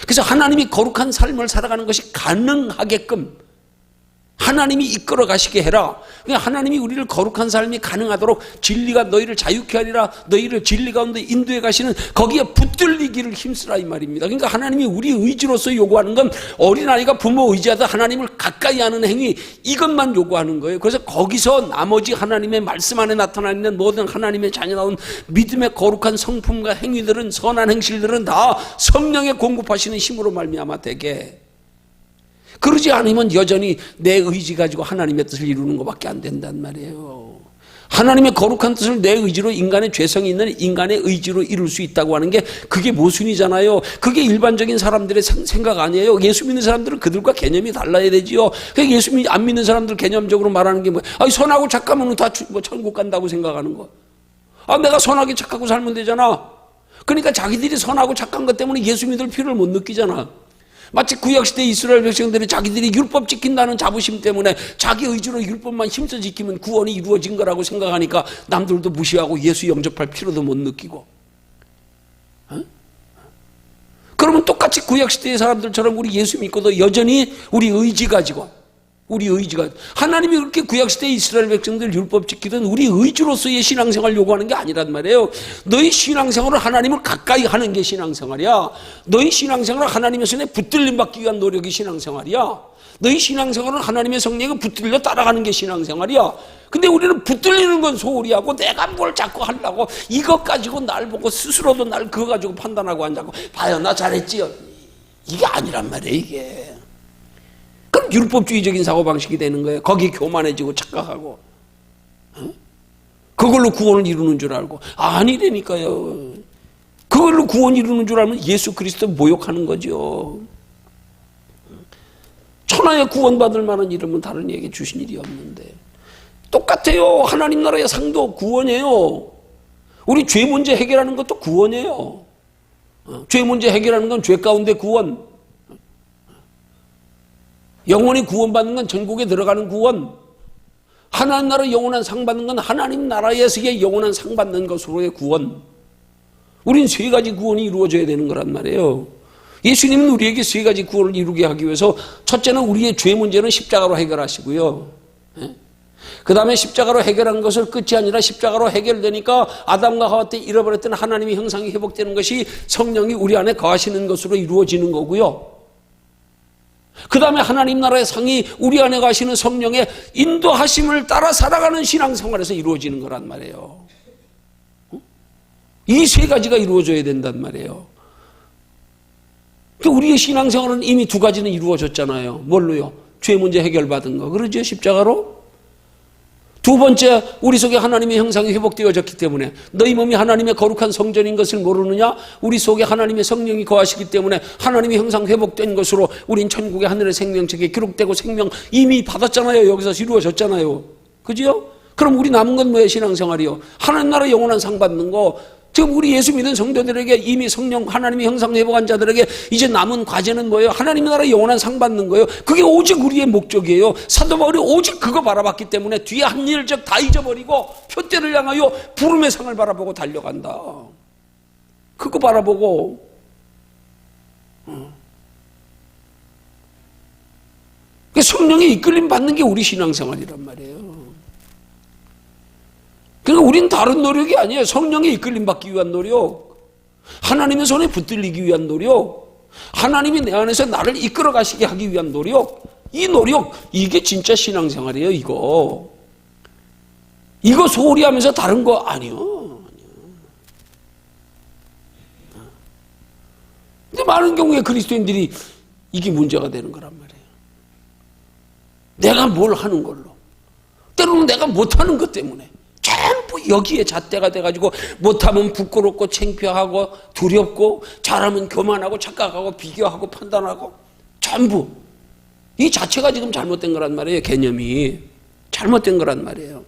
그래서 하나님이 거룩한 삶을 살아가는 것이 가능하게끔 하나님이 이끌어 가시게 해라. 그러니까 하나님이 우리를 거룩한 삶이 가능하도록 진리가 너희를 자유케 하리라. 너희를 진리 가운데 인도해 가시는 거기에 붙들리기를 힘쓰라 이 말입니다. 그러니까 하나님이 우리 의지로서 요구하는 건 어린아이가 부모 의지하듯 하나님을 가까이 하는 행위 이것만 요구하는 거예요. 그래서 거기서 나머지 하나님의 말씀 안에 나타나 있는 모든 하나님의 자녀다운 믿음의 거룩한 성품과 행위들은 선한 행실들은 다 성령의 공급하시는 힘으로 말미암아 되게 그러지 않으면 여전히 내 의지 가지고 하나님의 뜻을 이루는 것밖에 안 된단 말이에요. 하나님의 거룩한 뜻을 내 의지로 인간의 죄성이 있는 인간의 의지로 이룰 수 있다고 하는 게 그게 모순이잖아요. 그게 일반적인 사람들의 생각 아니에요. 예수 믿는 사람들은 그들과 개념이 달라야 되지요. 예수 안 믿는 사람들 개념적으로 말하는 게 뭐예요? 선하고 착하면 다 천국 간다고 생각하는 거. 내가 선하게 착하고 살면 되잖아. 그러니까 자기들이 선하고 착한 것 때문에 예수 믿을 필요를 못 느끼잖아. 마치 구약시대 이스라엘 백성들이 자기들이 율법 지킨다는 자부심 때문에 자기 의지로 율법만 힘써 지키면 구원이 이루어진 거라고 생각하니까 남들도 무시하고 예수 영접할 필요도 못 느끼고 그러면 똑같이 구약시대의 사람들처럼 우리 예수 믿고도 여전히 우리 의지가 하나님이 그렇게 구약시대 이스라엘 백성들 율법 지키던 우리 의지로서의 신앙생활 요구하는 게 아니란 말이에요. 너희 신앙생활은 하나님을 가까이 하는 게 신앙생활이야. 너희 신앙생활은 하나님의 손에 붙들림 받기 위한 노력이 신앙생활이야. 너희 신앙생활은 하나님의 성령에 붙들려 따라가는 게 신앙생활이야. 근데 우리는 붙들리는 건 소홀히하고 내가 뭘 자꾸 하려고 이것 가지고 날 보고 스스로도 날 그거 가지고 판단하고 앉아고 봐요 나 잘했지요. 이게 아니란 말이에요 이게. 그럼 율법주의적인 사고방식이 되는 거예요. 거기 교만해지고 착각하고 그걸로 구원을 이루는 줄 알고 아니라니까요. 그걸로 구원 이루는 줄 알면 예수 그리스도 모욕하는 거죠. 천하에 구원받을 만한 이름은 다른 이에게 주신 일이 없는데 똑같아요. 하나님 나라의 상도 구원이에요. 우리 죄 문제 해결하는 것도 구원이에요. 죄 문제 해결하는 건 죄 가운데 구원. 영원히 구원받는 건 전국에 들어가는 구원. 하나님 나라 영원한 상 받는 건 하나님 나라에서의 영원한 상 받는 것으로의 구원. 우린 세 가지 구원이 이루어져야 되는 거란 말이에요. 예수님은 우리에게 세 가지 구원을 이루게 하기 위해서 첫째는 우리의 죄 문제는 십자가로 해결하시고요. 그 다음에 십자가로 해결한 것을 끝이 아니라 십자가로 해결되니까 아담과 하와 때 잃어버렸던 하나님의 형상이 회복되는 것이 성령이 우리 안에 거하시는 것으로 이루어지는 거고요. 그 다음에 하나님 나라의 상이 우리 안에 가시는 성령의 인도하심을 따라 살아가는 신앙생활에서 이루어지는 거란 말이에요. 이 세 가지가 이루어져야 된단 말이에요. 우리의 신앙생활은 이미 두 가지는 이루어졌잖아요. 뭘로요? 죄 문제 해결받은 거. 그러죠? 십자가로. 두 번째, 우리 속에 하나님의 형상이 회복되어졌기 때문에 너희 몸이 하나님의 거룩한 성전인 것을 모르느냐? 우리 속에 하나님의 성령이 거하시기 때문에 하나님의 형상 회복된 것으로 우린 천국의 하늘의 생명책에 기록되고 생명 이미 받았잖아요. 여기서 이루어졌잖아요. 그죠? 그럼 우리 남은 건 뭐예요? 신앙생활이요. 하나님 나라 영원한 상 받는 거. 지금 우리 예수 믿은 성도들에게 이미 성령 하나님의 형상 회복한 자들에게 이제 남은 과제는 뭐예요? 하나님 나라 영원한 상 받는 거예요. 그게 오직 우리의 목적이에요. 사도 바울이 오직 그거 바라봤기 때문에 뒤에 한 일적 다 잊어버리고 표대를 향하여 부름의 상을 바라보고 달려간다. 그거 바라보고 성령의 이끌림 받는 게 우리 신앙생활이란 말이에요. 그러니까 우린 다른 노력이 아니에요. 성령의 이끌림 받기 위한 노력, 하나님의 손에 붙들리기 위한 노력, 하나님이 내 안에서 나를 이끌어 가시게 하기 위한 노력, 이 노력, 이게 진짜 신앙생활이에요. 이거 소홀히 하면서 다른 거 아니요. 근데 많은 경우에 그리스도인들이 이게 문제가 되는 거란 말이에요. 내가 뭘 하는 걸로, 때로는 내가 못하는 것 때문에 전부 여기에 잣대가 돼가지고 못하면 부끄럽고 창피하고 두렵고 잘하면 교만하고 착각하고 비교하고 판단하고 전부 이 자체가 지금 잘못된 거란 말이에요. 개념이 잘못된 거란 말이에요.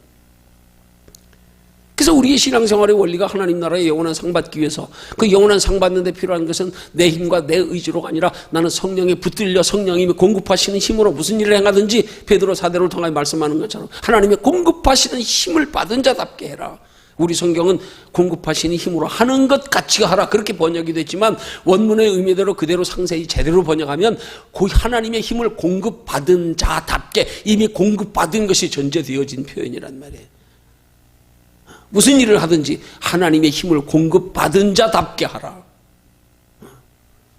그래서 우리의 신앙생활의 원리가 하나님 나라의 영원한 상 받기 위해서 그 영원한 상 받는 데 필요한 것은 내 힘과 내 의지로가 아니라 나는 성령에 붙들려 성령이 공급하시는 힘으로 무슨 일을 행하든지 베드로 사도를 통하여 말씀하는 것처럼 하나님의 공급하시는 힘을 받은 자답게 해라. 우리 성경은 공급하시는 힘으로 하는 것 같이 하라 그렇게 번역이 됐지만 원문의 의미대로 그대로 상세히 제대로 번역하면 그 하나님의 힘을 공급받은 자답게 이미 공급받은 것이 전제되어진 표현이란 말이에요. 무슨 일을 하든지 하나님의 힘을 공급받은 자답게 하라.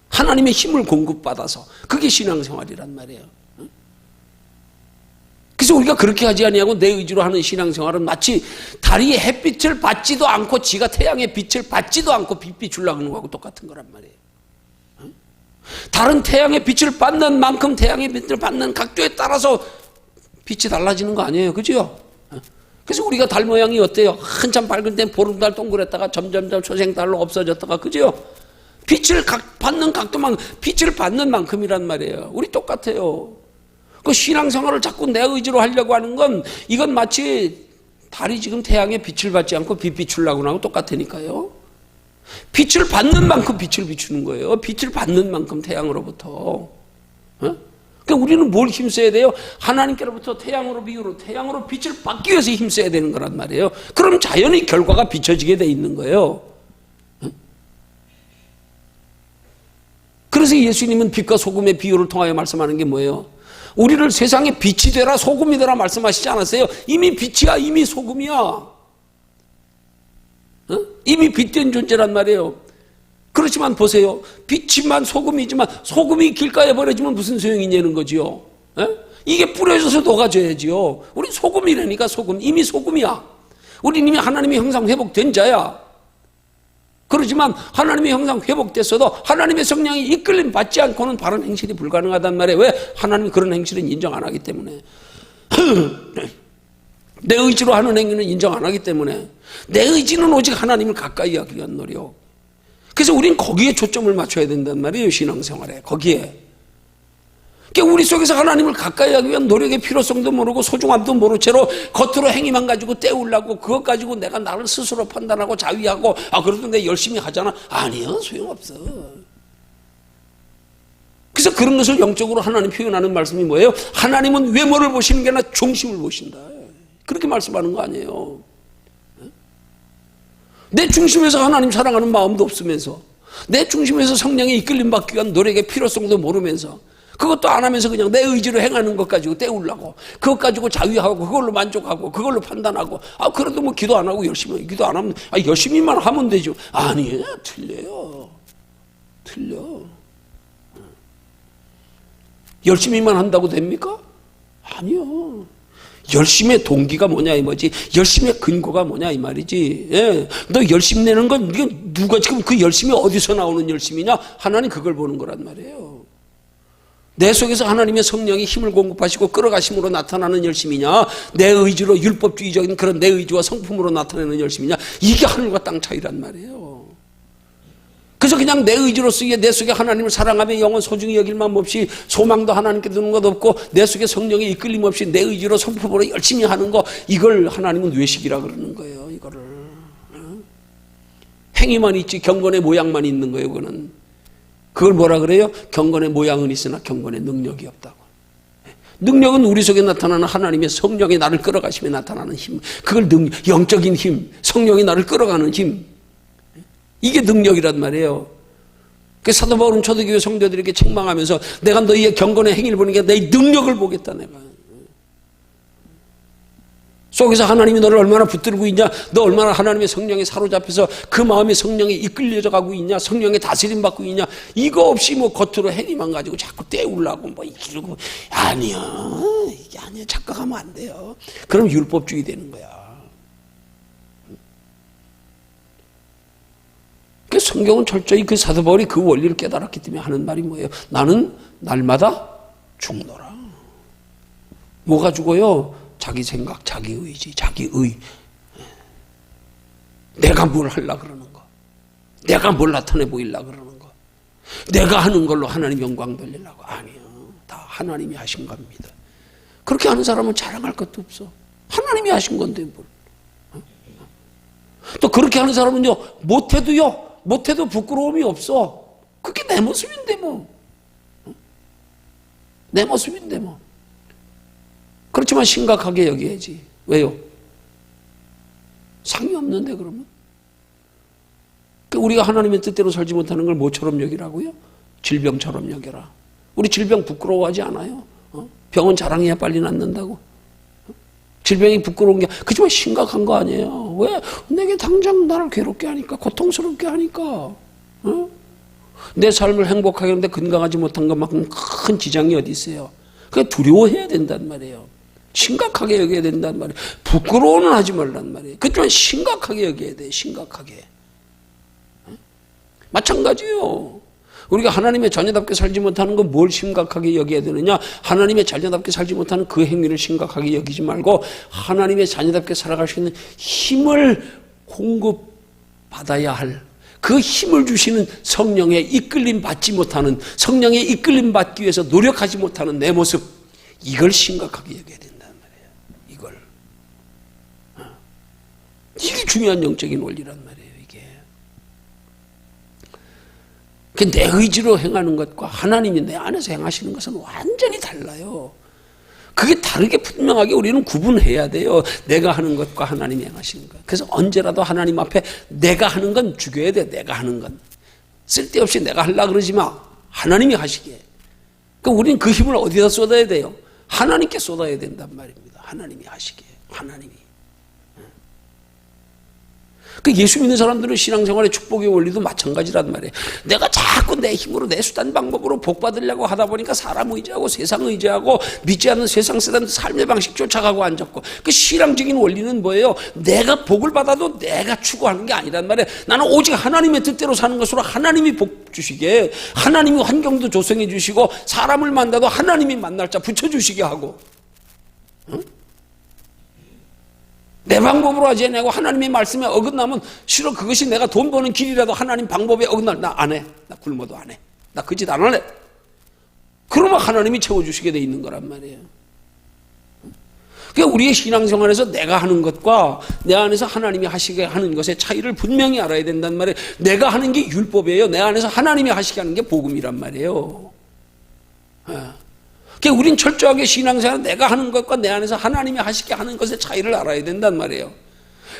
하나님의 힘을 공급받아서 그게 신앙생활이란 말이에요. 그래서 우리가 그렇게 하지 아니하고 내 의지로 하는 신앙생활은 마치 다리에 햇빛을 받지도 않고 지가 태양의 빛을 받지도 않고 빛 비추려고 하는 거하고 똑같은 거란 말이에요. 다른 태양의 빛을 받는 만큼 태양의 빛을 받는 각도에 따라서 빛이 달라지는 거 아니에요. 그죠? 그래서 우리가 달 모양이 어때요? 한참 밝을 땐 보름달 동그랬다가 점점점 초생달로 없어졌다가 그죠? 빛을 받는 각도만 빛을 받는 만큼이란 말이에요. 우리 똑같아요. 그 신앙생활을 자꾸 내 의지로 하려고 하는 건 이건 마치 달이 지금 태양의 빛을 받지 않고 빛 비추려고 하고 똑같으니까요. 빛을 받는 만큼 빛을 비추는 거예요. 빛을 받는 만큼 태양으로부터. 그러니까 우리는 뭘 힘써야 돼요? 하나님께로부터 태양으로 비유로 태양으로 빛을 받기 위해서 힘써야 되는 거란 말이에요. 그럼 자연히 결과가 비춰지게 돼 있는 거예요. 그래서 예수님은 빛과 소금의 비유를 통하여 말씀하는 게 뭐예요? 우리를 세상에 빛이 되라 소금이 되라 말씀하시지 않았어요? 이미 빛이야, 이미 소금이야. 이미 빛된 존재란 말이에요. 그렇지만 보세요. 빛이만 소금이지만 소금이 길가에 버려지면 무슨 소용이 있냐는 거지요. 이게 뿌려져서 녹아져야지요. 우린 소금이라니까 소금. 이미 소금이야. 우린 이미 하나님의 형상 회복된 자야. 그렇지만 하나님의 형상 회복됐어도 하나님의 성령이 이끌림 받지 않고는 바른 행실이 불가능하단 말이에요. 왜? 하나님이 그런 행실은 인정 안 하기 때문에. 내 의지로 하는 행위는 인정 안 하기 때문에 내 의지는 오직 하나님을 가까이 하기 위한 노력. 그래서 우린 거기에 초점을 맞춰야 된단 말이에요. 신앙생활에. 거기에. 그러니까 우리 속에서 하나님을 가까이 하기 위한 노력의 필요성도 모르고 소중함도 모르고 채로 겉으로 행위만 가지고 때우려고 그것 가지고 내가 나를 스스로 판단하고 자위하고 그래도 내가 열심히 하잖아. 아니요. 소용없어. 그래서 그런 것을 영적으로 하나님 표현하는 말씀이 뭐예요? 하나님은 외모를 보시는 게 아니라 중심을 보신다. 그렇게 말씀하는 거 아니에요. 내 중심에서 하나님 사랑하는 마음도 없으면서 내 중심에서 성령의 이끌림 받기 위한 노력의 필요성도 모르면서 그것도 안 하면서 그냥 내 의지로 행하는 것 가지고 때우려고, 그것 가지고 자위하고, 그걸로 만족하고, 그걸로 판단하고, 그래도 뭐 기도 안 하고 열심히, 기도 안 하면, 열심히만 하면 되죠. 아니에요. 틀려요. 틀려. 열심히만 한다고 됩니까? 아니요. 열심의 동기가 뭐냐 이 말이지, 열심의 근거가 뭐냐 이 말이지. 예. 너 열심 내는 건 누가 지금 그 열심이 어디서 나오는 열심이냐? 하나님 그걸 보는 거란 말이에요. 내 속에서 하나님의 성령이 힘을 공급하시고 끌어가심으로 나타나는 열심이냐, 내 의지로 율법주의적인 그런 내 의지와 성품으로 나타내는 열심이냐, 이게 하늘과 땅 차이란 말이에요. 그래서 그냥 내 의지로 쓰기에 내 속에 하나님을 사랑하며 영원 소중히 여길 맘 없이 소망도 하나님께 두는 것 없고 내 속에 성령의 이끌림 없이 내 의지로 성품으로 열심히 하는 거, 이걸 하나님은 외식이라 그러는 거예요. 이거를 행위만 있지 경건의 모양만 있는 거예요. 그걸 뭐라 그래요? 경건의 모양은 있으나 경건의 능력이 없다고. 능력은 우리 속에 나타나는 하나님의 성령이 나를 끌어가시며 나타나는 힘, 그걸 영적인 힘, 성령이 나를 끌어가는 힘, 이게 능력이란 말이에요. 그 사도 바울은 초대교회 성도들에게 책망하면서 내가 너희의 경건의 행위를 보니까 내 능력을 보겠다. 내가 속에서 하나님이 너를 얼마나 붙들고 있냐, 너 얼마나 하나님의 성령에 사로잡혀서 그 마음의 성령에 이끌려져 가고 있냐, 성령에 다스림 받고 있냐, 이거 없이 뭐 겉으로 행위만 가지고 자꾸 때우려고 뭐 이러고, 아니야, 이게 아니야, 착각하면 안 돼요. 그럼 율법주의 되는 거야. 그 성경은 철저히 그 사도 바울이 그 원리를 깨달았기 때문에 하는 말이 뭐예요? 나는 날마다 죽노라. 뭐가 죽어요? 자기 생각, 자기 의지, 자기 의. 내가 뭘 하려고 그러는 거, 내가 뭘 나타내 보이려고 그러는 거, 내가 하는 걸로 하나님 영광 돌리려고. 아니요, 다 하나님이 하신 겁니다. 그렇게 하는 사람은 자랑할 것도 없어. 하나님이 하신 건데 뭘. 또 그렇게 하는 사람은요, 못해도 부끄러움이 없어. 그게 내 모습인데 뭐. 내 모습인데 뭐. 그렇지만 심각하게 여겨야지. 왜요? 상이 없는데 그러면? 우리가 하나님의 뜻대로 살지 못하는 걸 뭐처럼 여기라고요? 질병처럼 여겨라. 우리 질병 부끄러워하지 않아요? 병은 자랑해야 빨리 낫는다고. 질병이 부끄러운 게, 그렇지만 심각한 거 아니에요. 왜? 내게 당장 나를 괴롭게 하니까, 고통스럽게 하니까. 내 삶을 행복하게 하는데 건강하지 못한 것만큼 큰 지장이 어디 있어요? 그게 두려워해야 된단 말이에요. 심각하게 여겨야 된단 말이에요. 부끄러워는 하지 말란 말이에요. 그렇지만 심각하게 여겨야 돼요. 심각하게. 마찬가지요. 우리가 하나님의 자녀답게 살지 못하는 건 뭘 심각하게 여겨야 되느냐? 하나님의 자녀답게 살지 못하는 그 행위를 심각하게 여기지 말고 하나님의 자녀답게 살아갈 수 있는 힘을 공급받아야 할, 그 힘을 주시는 성령의 이끌림 받지 못하는, 성령의 이끌림 받기 위해서 노력하지 못하는 내 모습, 이걸 심각하게 여겨야 된단 말이에요. 이걸. 이게 중요한 영적인 원리란 말이에요. 내 의지로 행하는 것과 하나님이 내 안에서 행하시는 것은 완전히 달라요. 그게 다르게 분명하게 우리는 구분해야 돼요. 내가 하는 것과 하나님이 행하시는 것. 그래서 언제라도 하나님 앞에 내가 하는 건 죽여야 돼. 내가 하는 건. 쓸데없이 내가 하려고 그러지 마. 하나님이 하시게. 그러니까 우리는 그 힘을 어디다 쏟아야 돼요? 하나님께 쏟아야 된단 말입니다. 하나님이 하시게. 하나님이. 그 예수 믿는 사람들은 신앙생활의 축복의 원리도 마찬가지란 말이에요. 내가 자꾸 내 힘으로, 내 수단 방법으로 복 받으려고 하다 보니까 사람 의지하고 세상 의지하고 믿지 않는 세상 사람 삶의 방식 쫓아가고 앉았고, 그 신앙적인 원리는 뭐예요? 내가 복을 받아도 내가 추구하는 게 아니란 말이에요. 나는 오직 하나님의 뜻대로 사는 것으로 하나님이 복 주시게, 하나님이 환경도 조성해 주시고, 사람을 만나도 하나님이 만날 자 붙여주시게 하고, 응? 내 방법으로 하지 않고 하나님의 말씀에 어긋나면 싫어. 그것이 내가 돈 버는 길이라도 하나님 방법에 어긋날, 나 안 해. 나 굶어도 안 해. 나 그 짓 안 할래. 그러면 하나님이 채워주시게 돼 있는 거란 말이에요. 그러니까 우리의 신앙생활에서 내가 하는 것과 내 안에서 하나님이 하시게 하는 것의 차이를 분명히 알아야 된단 말이에요. 내가 하는 게 율법이에요. 내 안에서 하나님이 하시게 하는 게 복음이란 말이에요. 그러니까 우린 철저하게 신앙생활은 내가 하는 것과 내 안에서 하나님이 하시게 하는 것의 차이를 알아야 된단 말이에요.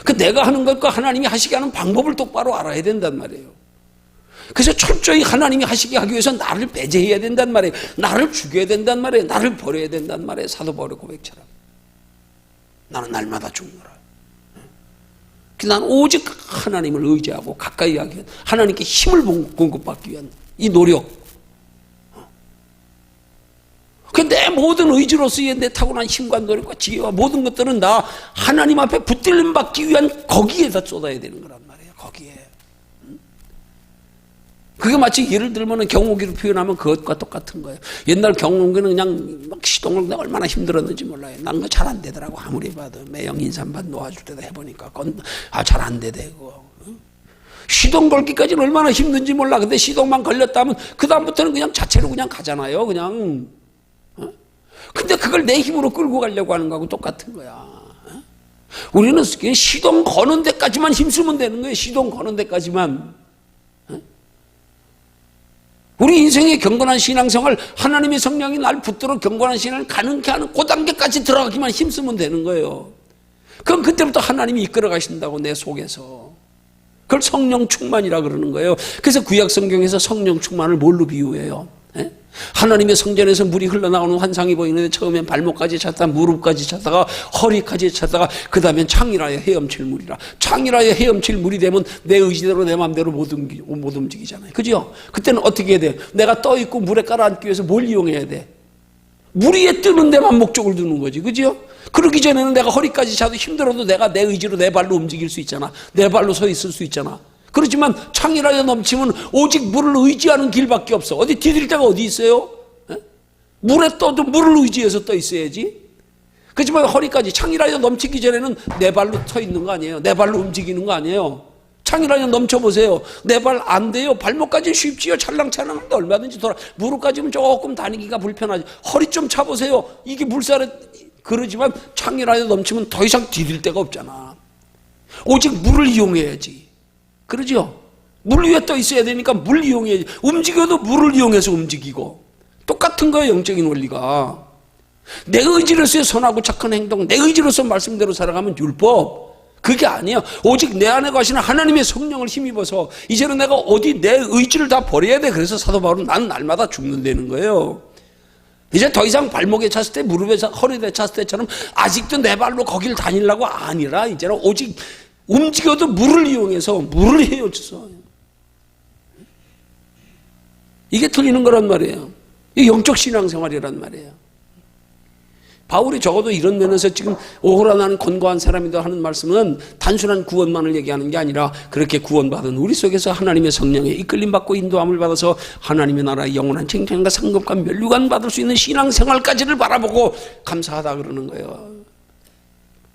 그 내가 하는 것과 하나님이 하시게 하는 방법을 똑바로 알아야 된단 말이에요. 그래서 철저히 하나님이 하시게 하기 위해서 나를 배제해야 된단 말이에요. 나를 죽여야 된단 말이에요. 나를 버려야 된단 말이에요. 사도 바울의 고백처럼. 나는 날마다 죽노라. 난 오직 하나님을 의지하고 가까이 하기 위한, 하나님께 힘을 공급받기 위한 이 노력. 내 모든 의지로서의 내 타고난 힘과 노력과 지혜와 모든 것들은 나 하나님 앞에 붙들림 받기 위한 거기에다 쏟아야 되는 거란 말이에요. 거기에. 그게 마치 예를 들면 경운기를 표현하면 그것과 똑같은 거예요. 옛날 경운기는 그냥 막 시동을 내가 얼마나 힘들었는지 몰라요. 난 거 잘 안 되더라고. 아무리 봐도 매형 인삼반 놓아줄 때도 해보니까 잘 안 되고. 시동 걸기까지는 얼마나 힘든지 몰라. 근데 시동만 걸렸다 하면 그 다음부터는 그냥 자체로 그냥 가잖아요. 그냥. 근데 그걸 내 힘으로 끌고 가려고 하는 거하고 똑같은 거야. 우리는 시동 거는 데까지만 힘쓰면 되는 거예요. 시동 거는 데까지만. 우리 인생의 경건한 신앙생활, 하나님의 성령이 날 붙들어 경건한 신앙을 가능케 하는 그 단계까지 들어가기만 힘쓰면 되는 거예요. 그럼 그때부터 하나님이 이끌어 가신다고, 내 속에서. 그걸 성령 충만이라 그러는 거예요. 그래서 구약 성경에서 성령 충만을 뭘로 비유해요? 하나님의 성전에서 물이 흘러나오는 환상이 보이는데 처음엔 발목까지 찼다가 무릎까지 찼다가 허리까지 찼다가 그 다음엔 창이라여 헤엄칠 물이라. 창이라여 헤엄칠 물이 되면 내 의지대로 내 마음대로 못 움직이잖아요. 그죠? 그때는 어떻게 해야 돼요? 내가 떠있고 물에 깔아앉기 위해서 뭘 이용해야 돼? 물 위에 뜨는 데만 목적을 두는 거지. 그죠? 그러기 전에는 내가 허리까지 차도 힘들어도 내가 내 의지로 내 발로 움직일 수 있잖아. 내 발로 서 있을 수 있잖아. 그렇지만 창이라여 넘치면 오직 물을 의지하는 길밖에 없어. 어디 디딜 데가 어디 있어요? 물에 떠도 물을 의지해서 떠 있어야지. 그렇지만 허리까지 창이라여 넘치기 전에는 내 발로 서 있는 거 아니에요? 내 발로 움직이는 거 아니에요? 창이라여 넘쳐보세요. 내 발 안 돼요. 발목까지 쉽지요. 찰랑찰랑한데 얼마든지 돌아. 무릎까지는 조금 다니기가 불편하지. 허리 좀 차보세요. 이게 물살에. 그러지만 창이라여 넘치면 더 이상 디딜 데가 없잖아. 오직 물을 이용해야지. 그러죠? 물 위에 떠 있어야 되니까 물 이용해야지. 움직여도 물을 이용해서 움직이고. 똑같은 거예요, 영적인 원리가. 내 의지로서의 선하고 착한 행동, 내 의지로서 말씀대로 살아가면 율법. 그게 아니에요. 오직 내 안에 가시는 하나님의 성령을 힘입어서 이제는 내가 어디 내 의지를 다 버려야 돼. 그래서 사도 바울은 난 날마다 죽는다는 거예요. 이제 더 이상 발목에 찼을 때, 무릎에 허리에 찼을 때처럼 아직도 내 발로 거길 다니려고 아니라 이제는 오직 움직여도 물을 이용해서 물을 헤어져서. 이게 틀리는 거란 말이에요. 이게 영적 신앙생활이란 말이에요. 바울이 적어도 이런 면에서 지금 오호라 나는 권고한 사람이다 하는 말씀은 단순한 구원만을 얘기하는 게 아니라 그렇게 구원받은 우리 속에서 하나님의 성령에 이끌림 받고 인도함을 받아서 하나님의 나라의 영원한 칭찬과 상급과 면류관 받을 수 있는 신앙생활까지를 바라보고 감사하다 그러는 거예요.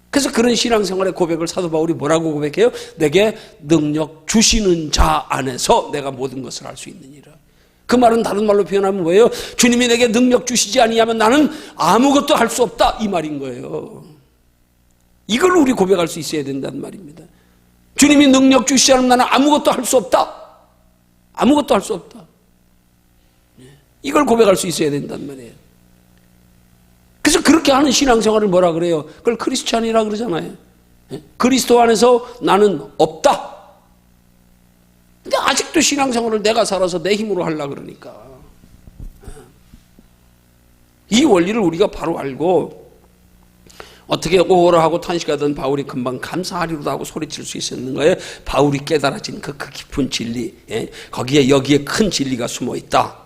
그래서 그런 신앙생활의 고백을 사도 바울이 뭐라고 고백해요? 내게 능력 주시는 자 안에서 내가 모든 것을 할 수 있느니라. 그 말은 다른 말로 표현하면 뭐예요? 주님이 내게 능력 주시지 아니하면 나는 아무것도 할 수 없다, 이 말인 거예요. 이걸 우리 고백할 수 있어야 된다는 말입니다. 주님이 능력 주시지 않으면 나는 아무것도 할 수 없다. 아무것도 할 수 없다. 이걸 고백할 수 있어야 된다는 말이에요. 그래서 그렇게 하는 신앙생활을 뭐라 그래요? 그걸 크리스찬이라 그러잖아요. 그리스도 안에서 나는 없다. 근데 아직도 신앙생활을 내가 살아서 내 힘으로 하려고 그러니까. 이 원리를 우리가 바로 알고 어떻게 오호라 하고 탄식하던 바울이 금방 감사하리로다 하고 소리칠 수 있었는 거예요. 바울이 깨달아진 그 깊은 진리, 거기에 여기에 큰 진리가 숨어 있다.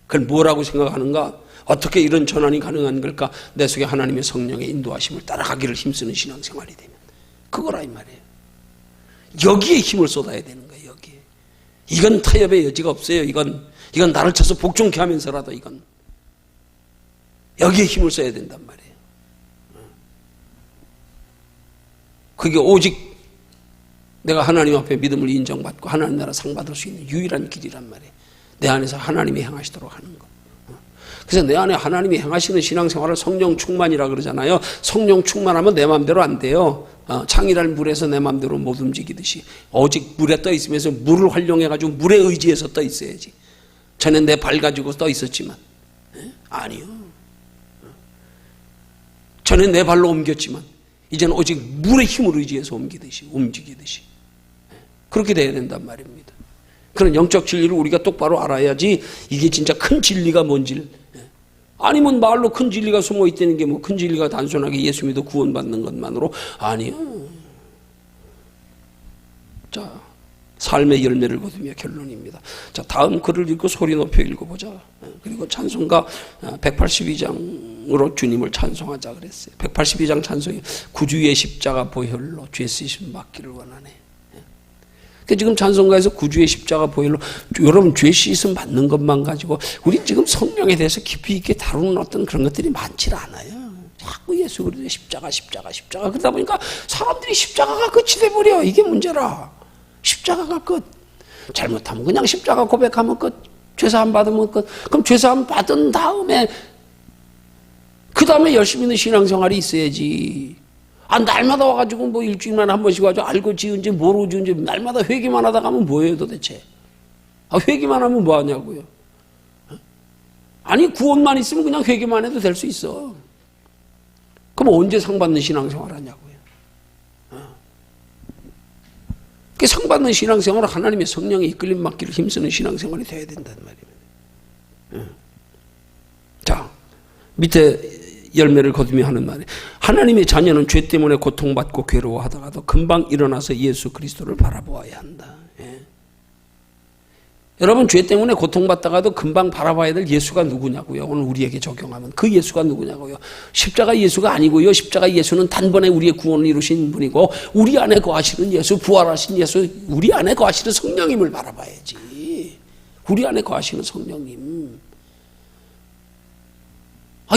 그걸 뭐라고 생각하는가? 어떻게 이런 전환이 가능한 걸까? 내 속에 하나님의 성령의 인도하심을 따라가기를 힘쓰는 신앙생활이 되면 그거라 이 말이에요. 여기에 힘을 쏟아야 되는 거예요. 여기에. 이건 타협의 여지가 없어요. 이건 나를 쳐서 복종케 하면서라도 이건 여기에 힘을 써야 된단 말이에요. 그게 오직 내가 하나님 앞에 믿음을 인정받고 하나님 나라 상 받을 수 있는 유일한 길이란 말이에요. 내 안에서 하나님이 행하시도록 하는 거. 그래서 내 안에 하나님이 행하시는 신앙생활을 성령 충만이라 그러잖아요. 성령 충만하면 내 마음대로 안 돼요. 창이랄 물에서 내 마음대로 못 움직이듯이 오직 물에 떠 있으면서 물을 활용해가지고 물에 의지해서 떠 있어야지. 전엔 내 발 가지고 떠 있었지만 아니요. 전엔 내 발로 옮겼지만 이제는 오직 물의 힘을 의지해서 움직이듯이 그렇게 돼야 된단 말입니다. 그런 영적 진리를 우리가 똑바로 알아야지 이게 진짜 큰 진리가 뭔지. 아니면 말로 큰 진리가 숨어 있다는 게 뭐 큰 진리가 단순하게 예수 믿어 구원받는 것만으로 아니요. 자, 삶의 열매를 거두며 결론입니다. 자, 다음 글을 읽고 소리 높여 읽어보자. 그리고 찬송가 182장으로 주님을 찬송하자 그랬어요. 182장 찬송이 구주의 십자가 보혈로 죄 쓰심 받기를 원하네. 그러니까 지금 찬송가에서 구주의 십자가 보혈로 여러분 죄 씻음 받는 것만 가지고 우리 지금 성령에 대해서 깊이 있게 다루는 어떤 그런 것들이 많지 않아요. 자꾸 예수 그리스도의 십자가 그러다 보니까 사람들이 십자가가 끝이 돼버려. 이게 문제라. 십자가가 끝. 잘못하면 그냥 십자가 고백하면 끝. 죄사함 받으면 끝. 그럼 죄사함 받은 다음에 그 다음에 열심히 있는 신앙생활이 있어야지. 날마다 와가지고 뭐 일주일만 한 번씩 와가지고 알고 지은지 모르고 지은지 날마다 회개만 하다 가면 뭐예요 도대체? 회개만 하면 뭐 하냐고요? 아니 구원만 있으면 그냥 회개만 해도 될 수 있어. 그럼 언제 상 받는 신앙생활 하냐고요? 그 상 받는 신앙생활은 하나님의 성령의 이끌림 맡기를 힘쓰는 신앙생활이 돼야 된다는 말입니다. 자, 밑에 열매를 거두며 하는 말이 하나님의 자녀는 죄 때문에 고통받고 괴로워하다가도 금방 일어나서 예수 그리스도를 바라보아야 한다. 예. 여러분 죄 때문에 고통받다가도 금방 바라봐야 될 예수가 누구냐고요. 오늘 우리에게 적용하면 그 예수가 누구냐고요. 십자가 예수가 아니고요. 십자가 예수는 단번에 우리의 구원을 이루신 분이고 우리 안에 거하시는 예수, 부활하신 예수, 우리 안에 거하시는 성령님을 바라봐야지. 우리 안에 거하시는 성령님.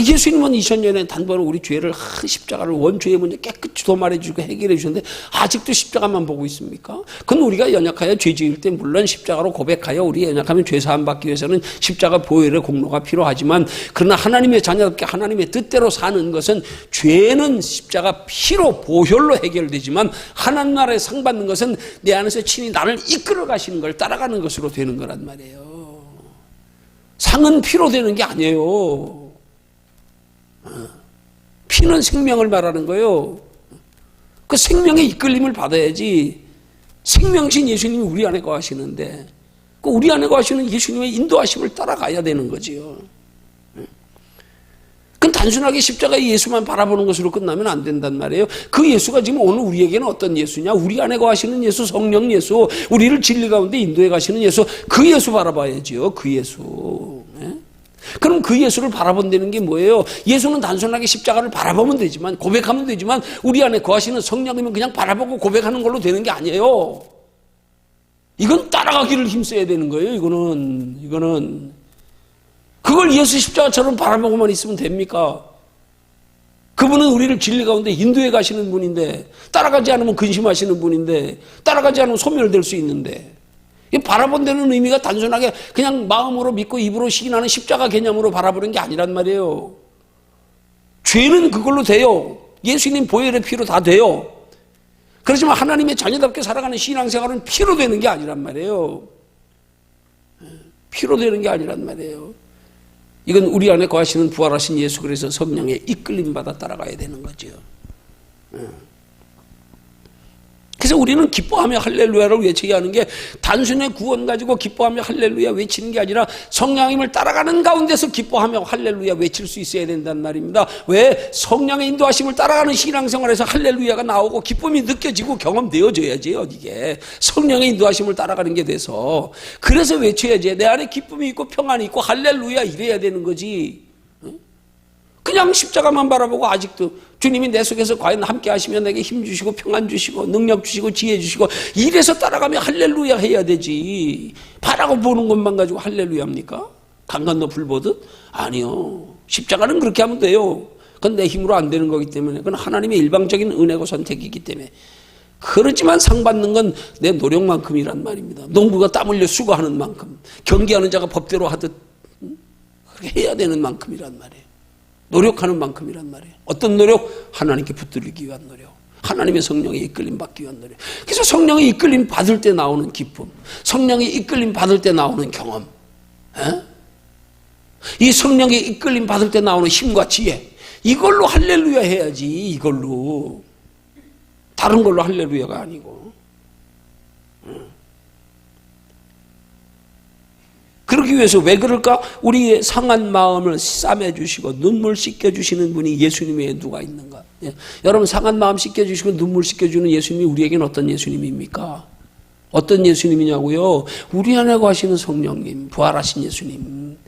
예수님은 2000년에 단번에 우리 죄를 십자가를 원죄의 문제 깨끗이 도말해 주고 해결해 주셨는데 아직도 십자가만 보고 있습니까? 그건 우리가 연약하여 죄 지을 때 물론 십자가로 고백하여 우리 연약하면 죄 사함 받기 위해서는 십자가 보혈의 공로가 필요하지만 그러나 하나님의 자녀답게 하나님의 뜻대로 사는 것은 죄는 십자가 피로 보혈로 해결되지만 하나님 나라에 상 받는 것은 내 안에서 친히 나를 이끌어 가시는 걸 따라가는 것으로 되는 거란 말이에요. 상은 피로 되는 게 아니에요. 피는 생명을 말하는 거예요. 그 생명의 이끌림을 받아야지. 생명신 예수님이 우리 안에 거하시는데 그 우리 안에 거하시는 예수님의 인도하심을 따라가야 되는 거지요. 그건 단순하게 십자가의 예수만 바라보는 것으로 끝나면 안 된단 말이에요. 그 예수가 지금 오늘 우리에게는 어떤 예수냐? 우리 안에 거하시는 예수, 성령 예수, 우리를 진리 가운데 인도해 가시는 예수, 그 예수 바라봐야지요. 그 예수. 그럼 그 예수를 바라본다는 게 뭐예요? 예수는 단순하게 십자가를 바라보면 되지만 고백하면 되지만 우리 안에 거하시는 성령이면 그냥 바라보고 고백하는 걸로 되는 게 아니에요. 이건 따라가기를 힘써야 되는 거예요. 이거는 그걸 예수 십자가처럼 바라보고만 있으면 됩니까? 그분은 우리를 진리 가운데 인도해 가시는 분인데 따라가지 않으면 근심하시는 분인데 따라가지 않으면 소멸될 수 있는데 바라본다는 의미가 단순하게 그냥 마음으로 믿고 입으로 시인하는 십자가 개념으로 바라보는 게 아니란 말이에요. 죄는 그걸로 돼요. 예수님 보혈의 피로 다 돼요. 그렇지만 하나님의 자녀답게 살아가는 신앙생활은 피로 되는 게 아니란 말이에요. 피로 되는 게 아니란 말이에요. 이건 우리 안에 거하시는 부활하신 예수 그리스도 성령의 이끌림 받아 따라가야 되는 거죠. 그래서 우리는 기뻐하며 할렐루야를 외치게 하는 게 단순히 구원 가지고 기뻐하며 할렐루야 외치는 게 아니라 성령님을 따라가는 가운데서 기뻐하며 할렐루야 외칠 수 있어야 된다는 말입니다. 왜? 성령의 인도하심을 따라가는 신앙생활에서 할렐루야가 나오고 기쁨이 느껴지고 경험되어져야지. 이게 성령의 인도하심을 따라가는 게 돼서 그래서 외쳐야지. 내 안에 기쁨이 있고 평안이 있고 할렐루야 이래야 되는 거지. 그냥 십자가만 바라보고 아직도 주님이 내 속에서 과연 함께 하시면 내게 힘 주시고 평안 주시고 능력 주시고 지혜 주시고 이래서 따라가며 할렐루야 해야 되지. 바라고 보는 것만 가지고 할렐루야 합니까? 강 건너 불 보듯? 아니요. 십자가는 그렇게 하면 돼요. 그건 내 힘으로 안 되는 거기 때문에 그건 하나님의 일방적인 은혜고 선택이기 때문에 그렇지만 상 받는 건 내 노력만큼이란 말입니다. 농부가 땀 흘려 수고하는 만큼 경기하는 자가 법대로 하듯 그렇게 해야 되는 만큼이란 말이에요. 노력하는 만큼이란 말이에요. 어떤 노력? 하나님께 붙들리기 위한 노력. 하나님의 성령의 이끌림 받기 위한 노력. 그래서 성령의 이끌림 받을 때 나오는 기쁨, 성령의 이끌림 받을 때 나오는 경험, 이 성령의 이끌림 받을 때 나오는 힘과 지혜, 이걸로 할렐루야 해야지. 이걸로 다른 걸로 할렐루야가 아니고. 그러기 위해서 왜 그럴까? 우리의 상한 마음을 싸매주시고 눈물 씻겨주시는 분이 예수님 외에 누가 있는가? 예. 여러분, 상한 마음 씻겨주시고 눈물 씻겨주는 예수님이 우리에게는 어떤 예수님입니까? 어떤 예수님이냐고요? 우리 안에 거하시는 성령님, 부활하신 예수님.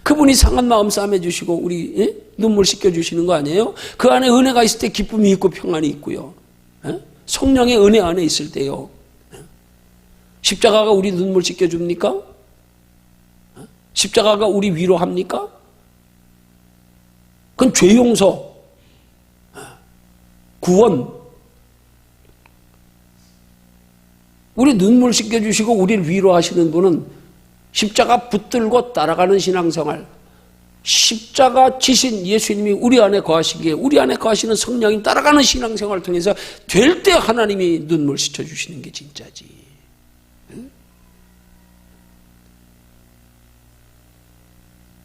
그분이 상한 마음 싸매주시고 우리 예? 눈물 씻겨주시는 거 아니에요? 그 안에 은혜가 있을 때 기쁨이 있고 평안이 있고요. 예? 성령의 은혜 안에 있을 때요. 예? 십자가가 우리 눈물 씻겨줍니까? 예? 십자가가 우리 위로합니까? 그건 죄 용서, 예? 구원. 우리 눈물 씻겨주시고 우리를 위로하시는 분은 십자가 붙들고 따라가는 신앙생활, 십자가 지신 예수님이 우리 안에 거하시기에 우리 안에 거하시는 성령이 따라가는 신앙생활을 통해서 될 때 하나님이 눈물 씻어주시는 게 진짜지.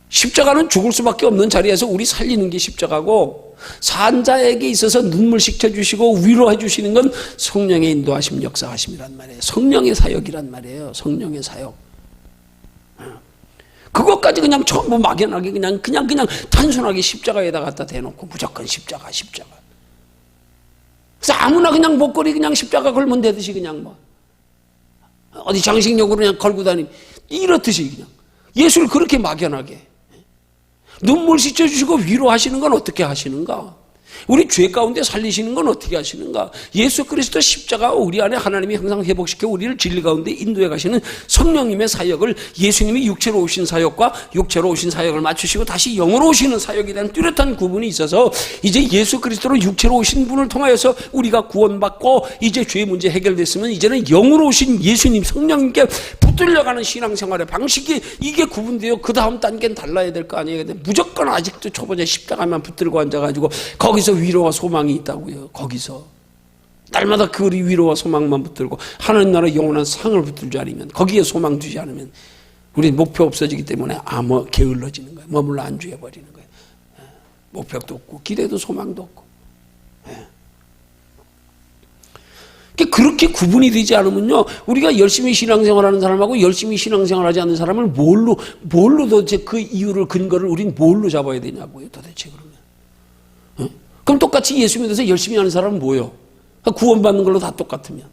십자가는 죽을 수밖에 없는 자리에서 우리 살리는 게 십자가고, 산자에게 있어서 눈물 씻겨주시고 위로해 주시는 건 성령의 인도하심, 역사하심이란 말이에요. 성령의 사역이란 말이에요. 성령의 사역. 그것까지 그냥 전부 막연하게 그냥 단순하게 십자가에다 갖다 대놓고 무조건 십자가. 그래서 아무나 그냥 목걸이 그냥 십자가 걸면 되듯이 그냥 뭐 어디 장식용으로 그냥 걸고 다니면 이렇듯이 그냥 예수를 그렇게 막연하게 눈물 씻어주시고 위로하시는 건 어떻게 하시는가? 우리 죄 가운데 살리시는 건 어떻게 하시는가? 예수 그리스도 십자가와 우리 안에 하나님이 항상 회복시켜 우리를 진리 가운데 인도해 가시는 성령님의 사역을, 예수님이 육체로 오신 사역과 육체로 오신 사역을 맞추시고 다시 영으로 오시는 사역에 대한 뚜렷한 구분이 있어서 이제 예수 그리스도로 육체로 오신 분을 통하여서 우리가 구원받고 이제 죄 문제 해결됐으면 이제는 영으로 오신 예수님 성령님께 붙들려가는 신앙생활의 방식이 이게 구분되어 그 다음 단계는 달라야 될 거 아니에요. 근데 무조건 아직도 초보자 십자가만 붙들고 앉아가지고 거기서 위로와 소망이 있다고요. 거기서 날마다 그 위로와 소망만 붙들고 하나님 나라 영원한 상을 붙들지 않으면, 거기에 소망 두지 않으면 우리 목표 없어지기 때문에 게을러지는 거예요. 머물러 안주해 버리는 거예요. 목표도 없고 기대도 소망도 없고. 그렇게 구분이 되지 않으면요, 우리가 열심히 신앙생활하는 사람하고 열심히 신앙생활하지 않는 사람을 뭘로 도대체 그 이유를, 근거를 우린 뭘로 잡아야 되냐고요, 도대체. 그러면 그럼 똑같이 예수 믿어서 열심히 하는 사람은 뭐예요? 구원받는 걸로 다 똑같으면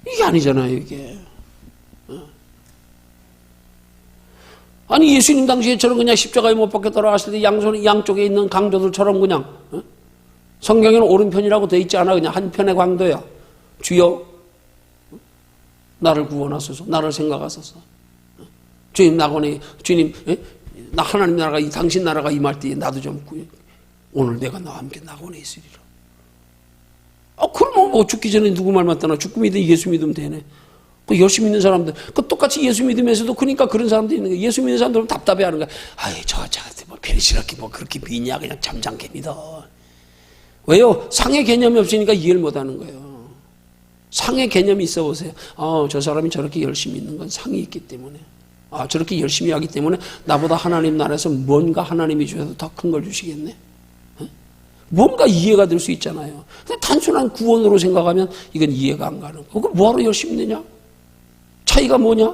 이게 아니잖아요, 이게. 아니, 예수님 당시에처럼 그냥 십자가에 못 박혀 돌아갔을 때 양쪽에 있는 강도들처럼 그냥 성경에는 오른편이라고 돼 있지 않아. 그냥 한편의 강도야. 주여 나를 구원하소서, 나를 생각하소서. 주님 주님 나 하나님 나라가 당신 나라가 임할 때에 나도 좀 오늘 내가 나와 함께 낙원에 있으리라. 그러면 뭐 죽기 전에 누구 말 맞다나 죽고 믿으면 예수 믿으면 되네. 열심히 믿는 사람들, 똑같이 예수 믿으면서도 그러니까 그런 사람도 있는 거예요. 예수 믿는 사람들은 답답해하는 거야. 저한테 뭐 괜시럽게 뭐 그렇게 믿냐, 그냥 잠잠게 믿어. 왜요? 상의 개념이 없으니까 이해를 못하는 거예요. 상의 개념이 있어 보세요. 저 사람이 저렇게 열심히 있는 건 상이 있기 때문에. 저렇게 열심히 하기 때문에 나보다 하나님 나라에서 뭔가 하나님이 주셔서 더 큰 걸 주시겠네. 뭔가 이해가 될 수 있잖아요. 근데 단순한 구원으로 생각하면 이건 이해가 안 가는 거예요. 그걸 뭐하러 열심히 내냐? 차이가 뭐냐?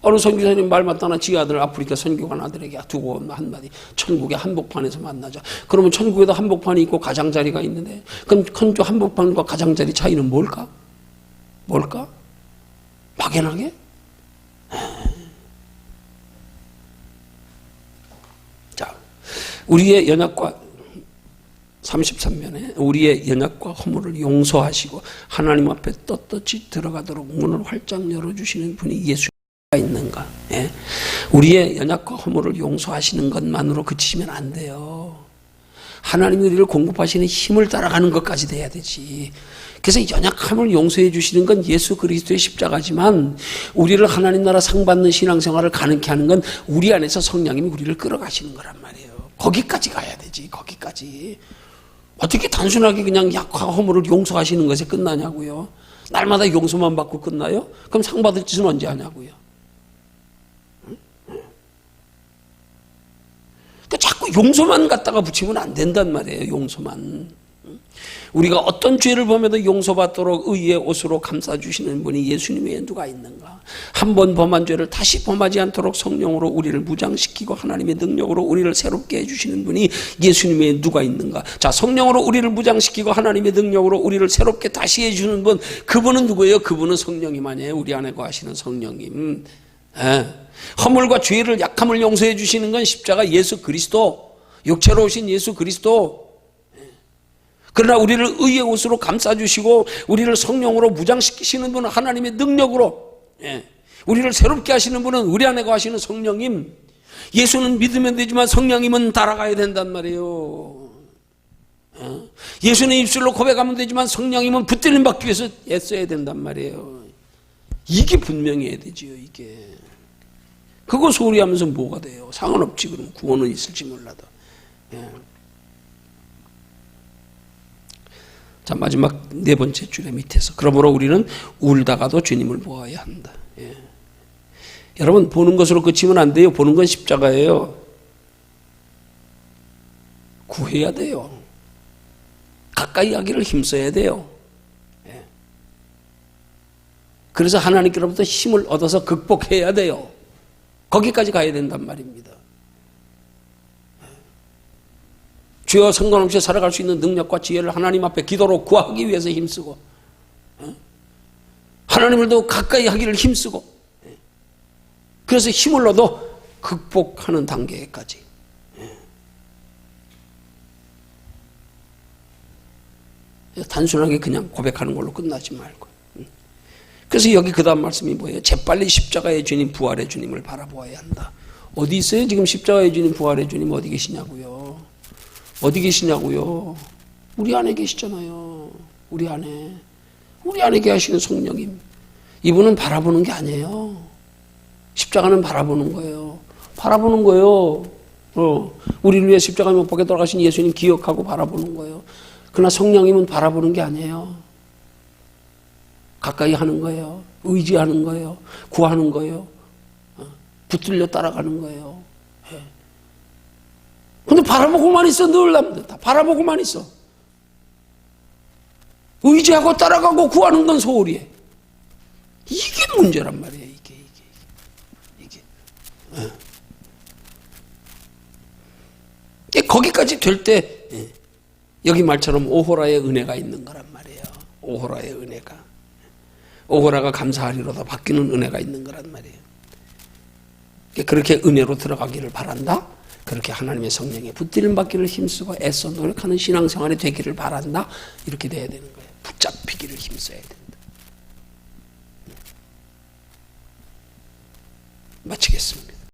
어느 선교사님 말 맞다나 지 아들 아프리카 선교관 아들에게 두고 한마디, 천국의 한복판에서 만나자. 그러면 천국에도 한복판이 있고 가장자리가 있는데, 그럼 한복판과 가장자리 차이는 뭘까? 막연하게? 자, 우리의 연약과 33면에 우리의 연약과 허물을 용서하시고 하나님 앞에 떳떳이 들어가도록 문을 활짝 열어주시는 분이 예수가 있는가? 예? 우리의 연약과 허물을 용서하시는 것만으로 그치시면 안 돼요. 하나님이 우리를 공급하시는 힘을 따라가는 것까지 돼야 되지. 그래서 연약함을 용서해 주시는 건 예수 그리스도의 십자가지만, 우리를 하나님 나라 상 받는 신앙생활을 가능케 하는 건 우리 안에서 성령님이 우리를 끌어가시는 거란 말이에요. 거기까지 가야 되지. 거기까지. 어떻게 단순하게 그냥 약과 허물을 용서하시는 것에 끝나냐고요. 날마다 용서만 받고 끝나요? 그럼 상 받을 짓은 언제 하냐고요. 그러니까 자꾸 용서만 갖다가 붙이면 안 된단 말이에요. 용서만. 우리가 어떤 죄를 범해도 용서받도록 의의 옷으로 감싸주시는 분이 예수님 외에 누가 있는가? 한 번 범한 죄를 다시 범하지 않도록 성령으로 우리를 무장시키고 하나님의 능력으로 우리를 새롭게 해주시는 분이 예수님 외에 누가 있는가? 자, 성령으로 우리를 무장시키고 하나님의 능력으로 우리를 새롭게 다시 해주는 분, 그분은 누구예요? 그분은 성령님 아니에요? 우리 안에 거하시는 성령님. 허물과 죄를 약함을 용서해 주시는 건 십자가 예수 그리스도, 육체로 오신 예수 그리스도. 그러나 우리를 의의 옷으로 감싸주시고 우리를 성령으로 무장시키시는 분은 하나님의 능력으로, 우리를 새롭게 하시는 분은 우리 안에 거하시는 성령님. 예수는 믿으면 되지만 성령님은 따라가야 된단 말이에요. 예수는 입술로 고백하면 되지만 성령님은 붙들림 받기 위해서 애써야 된단 말이에요. 이게 분명해야 되지요. 이게 그거 소홀히 하면서 뭐가 돼요? 상관없지. 그럼 구원은 있을지 몰라도. 자, 마지막 네 번째 줄의 밑에서, 그러므로 우리는 울다가도 주님을 보아야 한다. 여러분, 보는 것으로 그치면 안 돼요. 보는 건 십자가예요. 구해야 돼요. 가까이 하기를 힘써야 돼요. 그래서 하나님께로부터 힘을 얻어서 극복해야 돼요. 거기까지 가야 된단 말입니다. 죄와 상관없이 살아갈 수 있는 능력과 지혜를 하나님 앞에 기도로 구하기 위해서 힘쓰고, 하나님을 더 가까이 하기를 힘쓰고, 그래서 힘을 얻어 극복하는 단계까지. 단순하게 그냥 고백하는 걸로 끝나지 말고. 그래서 여기 그 다음 말씀이 뭐예요? 재빨리 십자가의 주님, 부활의 주님을 바라보아야 한다. 어디 있어요? 지금 십자가의 주님, 부활의 주님 어디 계시냐고요? 어디 계시냐고요? 우리 안에 계시잖아요. 우리 안에 계시는 성령님. 이분은 바라보는 게 아니에요. 십자가는 바라보는 거예요. 바라보는 거예요. 우리를 위해 십자가 못 박에 돌아가신 예수님 기억하고 바라보는 거예요. 그러나 성령님은 바라보는 게 아니에요. 가까이 하는 거예요. 의지하는 거예요. 구하는 거예요. 붙들려 따라가는 거예요. 근데 바라보고만 있어. 늘 남들 다 바라보고만 있어. 의지하고 따라가고 구하는 건 소홀히해. 이게 문제란 말이에요. 이게 거기까지 될 때 여기 말처럼 오호라의 은혜가 있는 거란 말이에요. 오호라의 은혜가. 오호라가 감사하리로다 바뀌는 은혜가 있는 거란 말이에요. 그렇게 은혜로 들어가기를 바란다. 그렇게 하나님의 성령에 붙들림 받기를 힘쓰고 애써 노력하는 신앙생활이 되기를 바란다. 이렇게 돼야 되는 거예요. 붙잡히기를 힘써야 된다. 마치겠습니다.